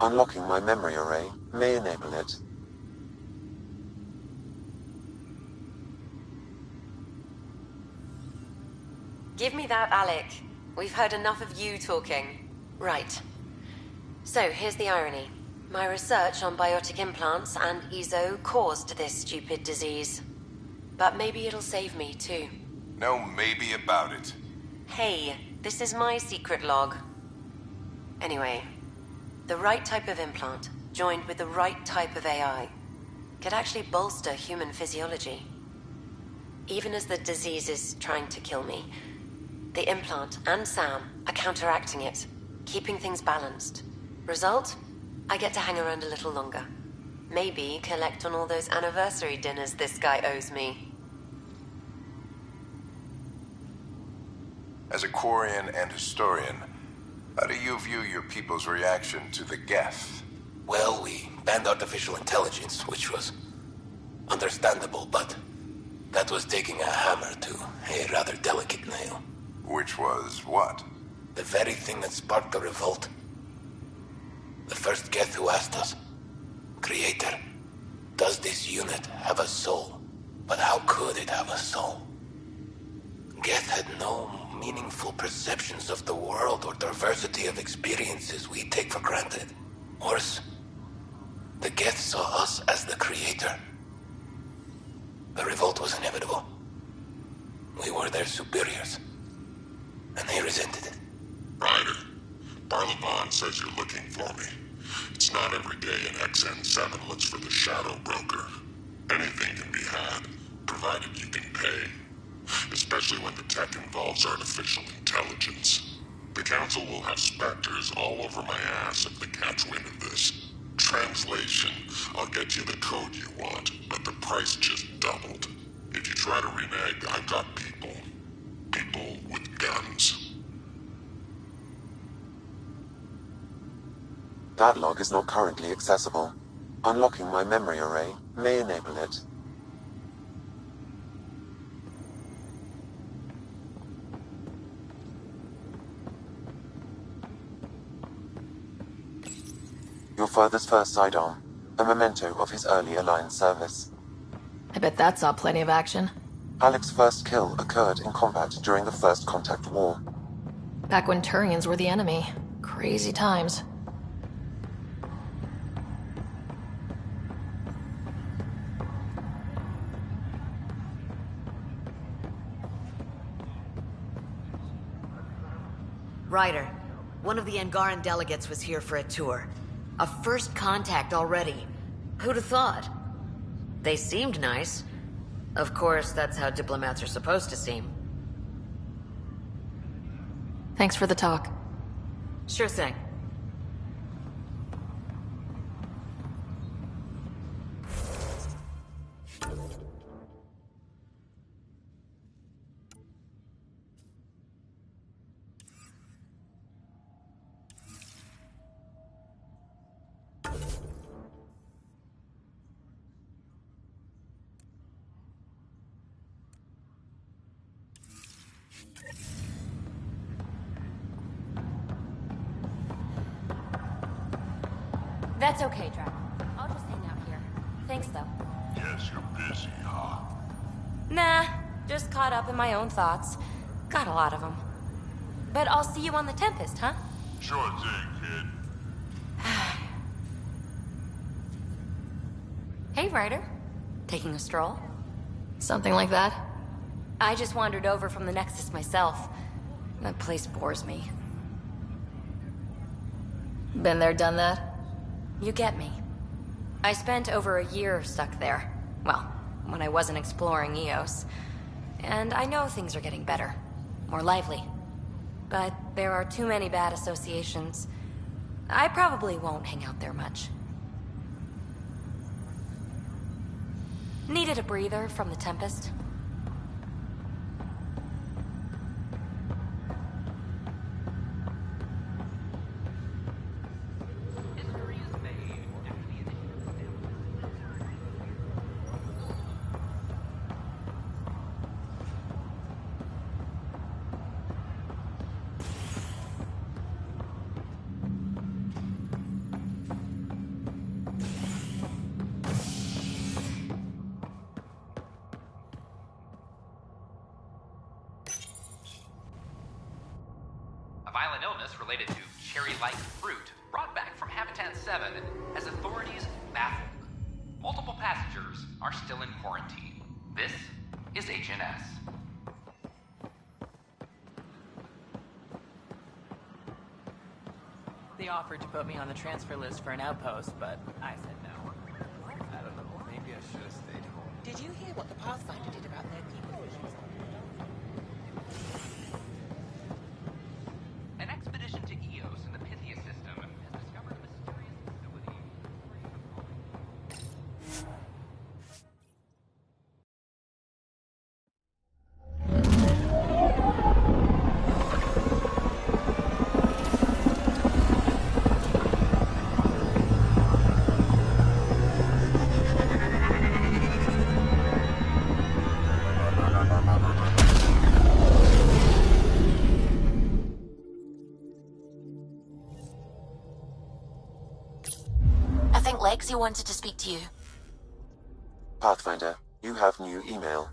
Unlocking my memory array may enable it. Give me that, Alec. We've heard enough of you talking. Right. So, here's the irony. My research on biotic implants and EZO caused this stupid disease. But maybe it'll save me, too. No maybe about it. Hey, this is my secret log. Anyway, the right type of implant, joined with the right type of AI, could actually bolster human physiology. Even as the disease is trying to kill me, the implant and Sam are counteracting it, keeping things balanced. Result? I get to hang around a little longer. Maybe collect on all those anniversary dinners this guy owes me. As a Quarian and historian, how do you view your people's reaction to the Geth? Well, we banned artificial intelligence, which was understandable, but that was taking a hammer to a rather delicate nail. Which was what? The very thing that sparked the revolt. The first Geth who asked us, Creator, does this unit have a soul? But how could it have a soul? Geth had no meaningful perceptions of the world or diversity of experiences we take for granted. Worse, the Geth saw us as the creator. The revolt was inevitable. We were their superiors, and they resented it. Ryder, Barlaban says you're looking for me. It's not every day an XN7 looks for the Shadow Broker. Anything can be had, provided you can pay. Especially when the tech involves artificial intelligence. The Council will have specters all over my ass if they catch wind of this. Translation, I'll get you the code you want, but the price just doubled. If you try to renege, I've got people. People with guns. That log is not currently accessible. Unlocking my memory array may enable it. Your father's first sidearm, a memento of his early Alliance service. I bet that saw plenty of action. Alec's first kill occurred in combat during the First Contact War. Back when Turians were the enemy. Crazy times. Ryder, one of the Angaran delegates was here for a tour. A first contact already. Who'd have thought? They seemed nice. Of course, that's how diplomats are supposed to seem. Thanks for the talk. Sure thing. That's okay, Drac. I'll just hang out here. Thanks, though. Yes, you're busy, huh? Nah, just caught up in my own thoughts. Got a lot of them. But I'll see you on the Tempest, huh? Sure thing, kid. Hey, Ryder. Taking a stroll? Something like that? I just wandered over from the Nexus myself. That place bores me. Been there, done that? You get me. I spent over a year stuck there. Well, when I wasn't exploring Eos. And I know things are getting better. More lively. But there are too many bad associations. I probably won't hang out there much. Needed a breather from the Tempest. A violent illness related to cherry-like fruit brought back from Habitat 7 has authorities baffled. Multiple passengers are still in quarantine. This is HNS. They offered to put me on the transfer list for an outpost, but I said no. I don't know, maybe I should have stayed home. Did you hear what the Pathfinder did about their people? An expedition to Eos in the Pythia system has discovered a mysterious facility. Lexi wanted to speak to you. Pathfinder, you have new email.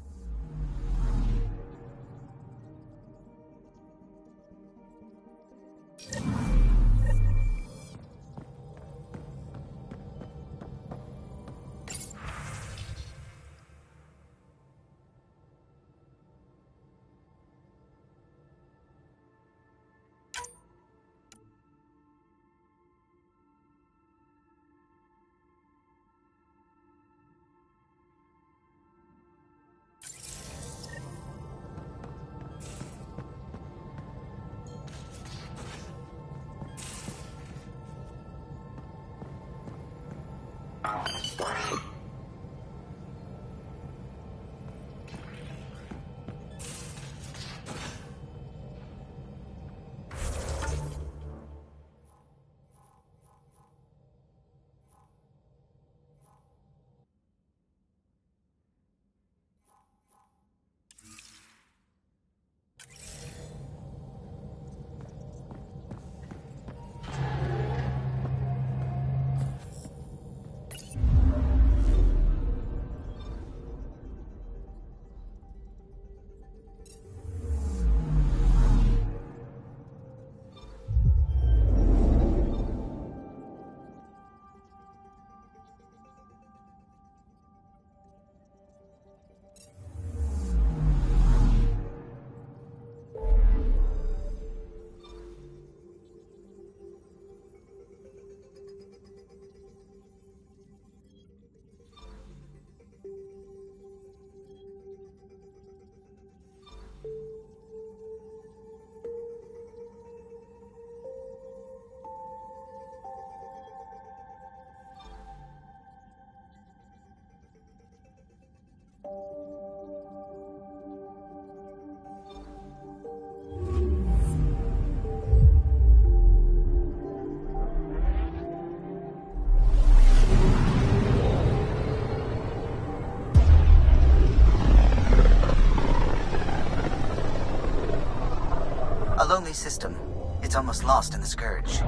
A lonely system. It's almost lost in the Scourge.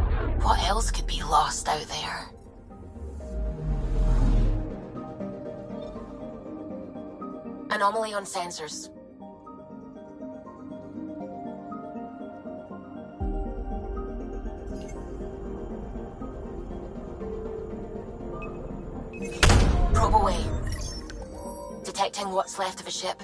What else could be lost out there? Anomaly on sensors. Probe away. Detecting what's left of a ship.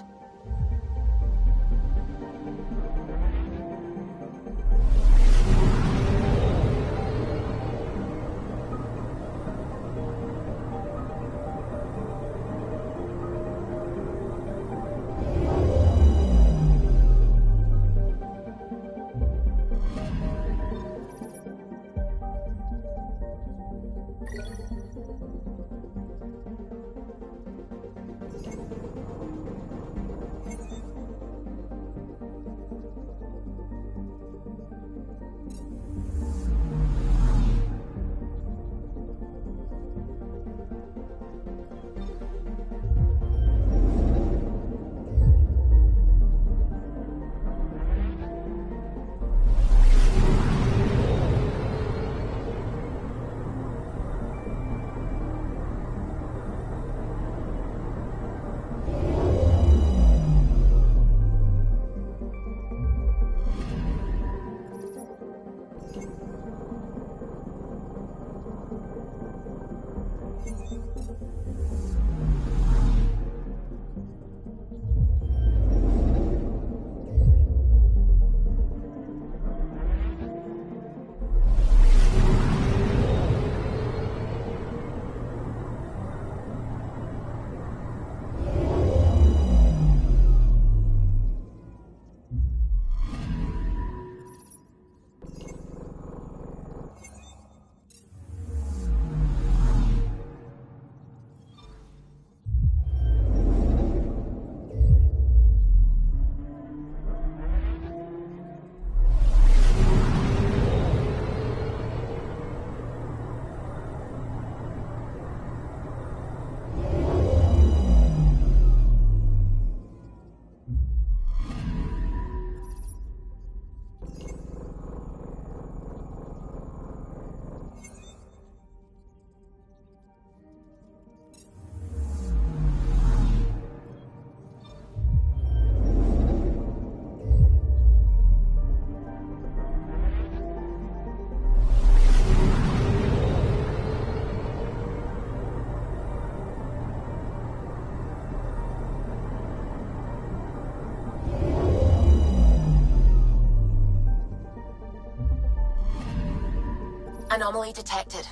Anomaly detected.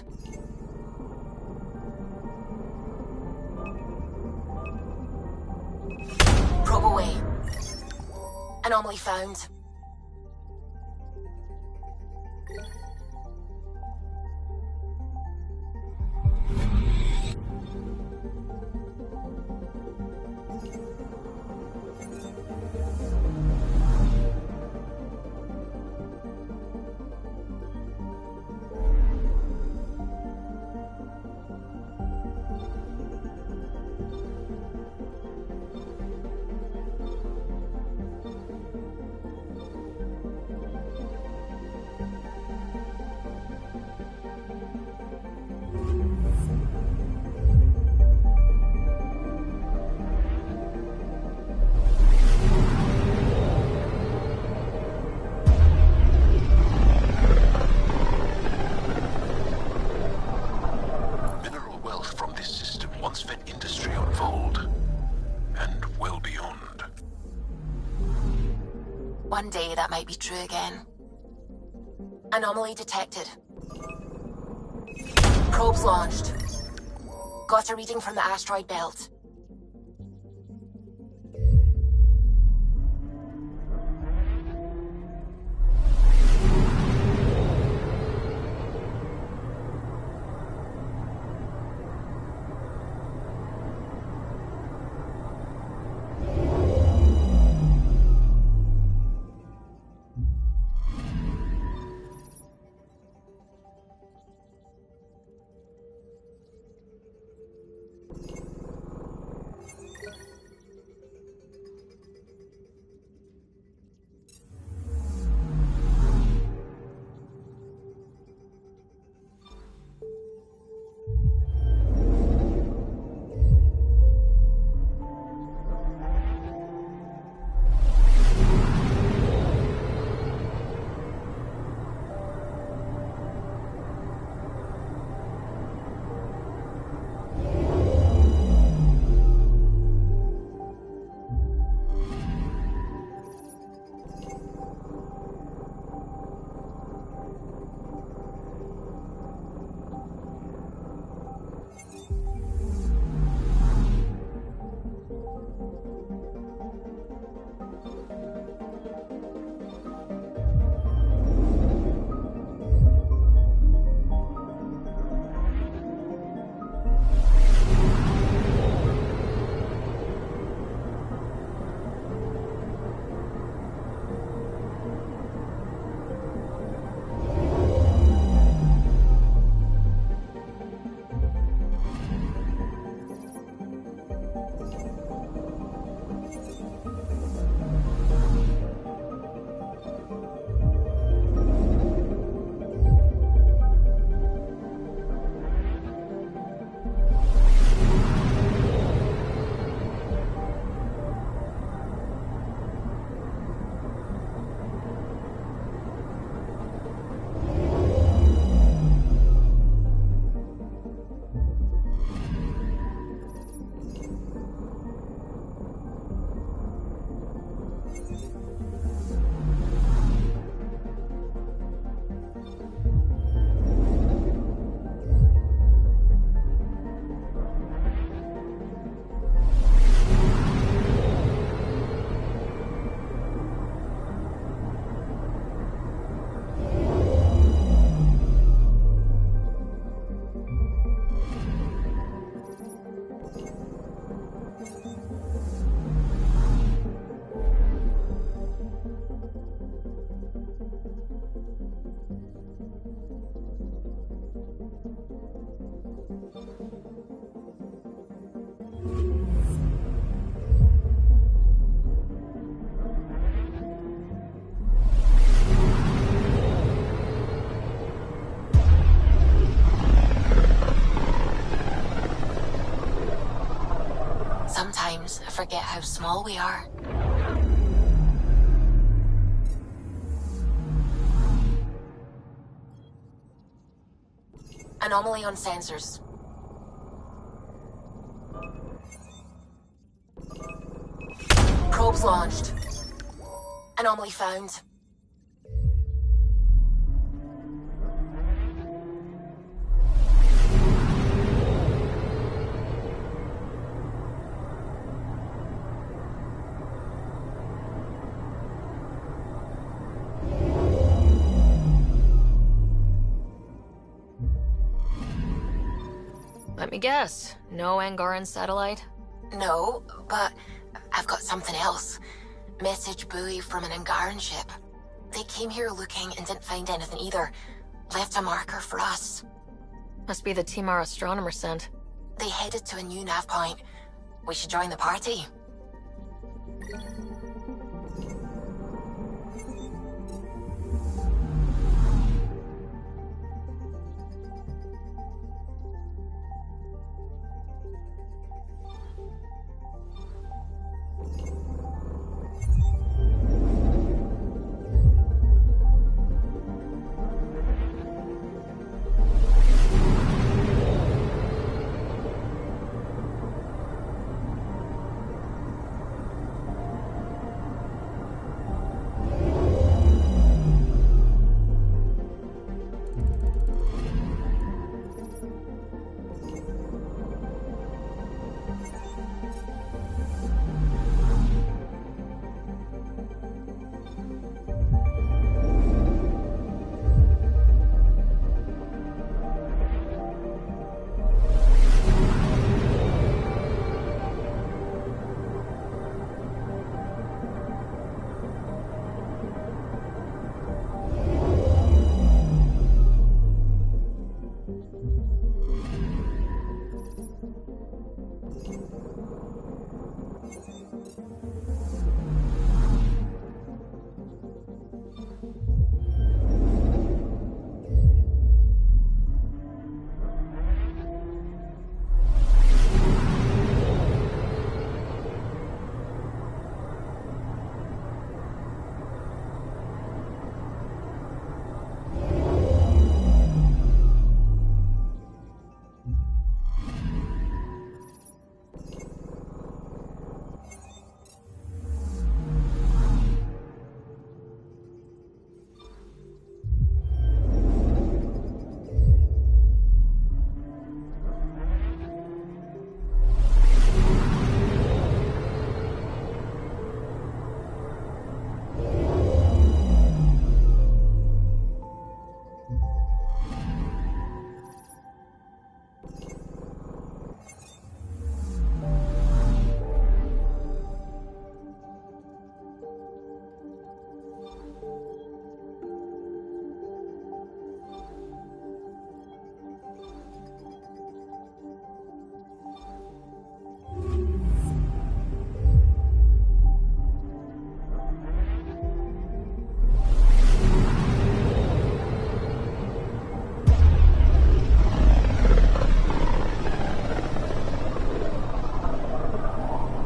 Probe away. Anomaly found. One day that might be true again. Anomaly detected. Probes launched. Got a reading from the asteroid belt. forget how small we are. Anomaly on sensors. Probes launched. Anomaly found. Let me guess. No Angaran satellite? No, but I've got something else. Message buoy from an Angaran ship. They came here looking and didn't find anything either. Left a marker for us. Must be the team our astronomer sent. They headed to a new nav point. We should join the party.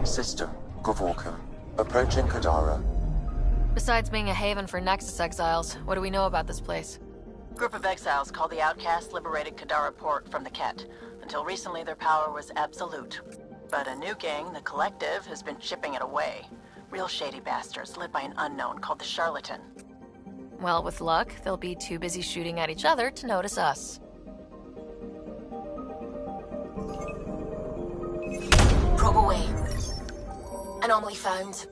System, Gavorkum. Approaching Kadara. Besides being a haven for Nexus exiles, what do we know about this place? Group of exiles called the Outcasts liberated Kadara Port from the Ket. Until recently, their power was absolute. But a new gang, the Collective, has been chipping it away. Real shady bastards led by an unknown called the Charlatan. Well, with luck, they'll be too busy shooting at each other to notice us. Probe away. Anomaly found.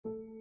you.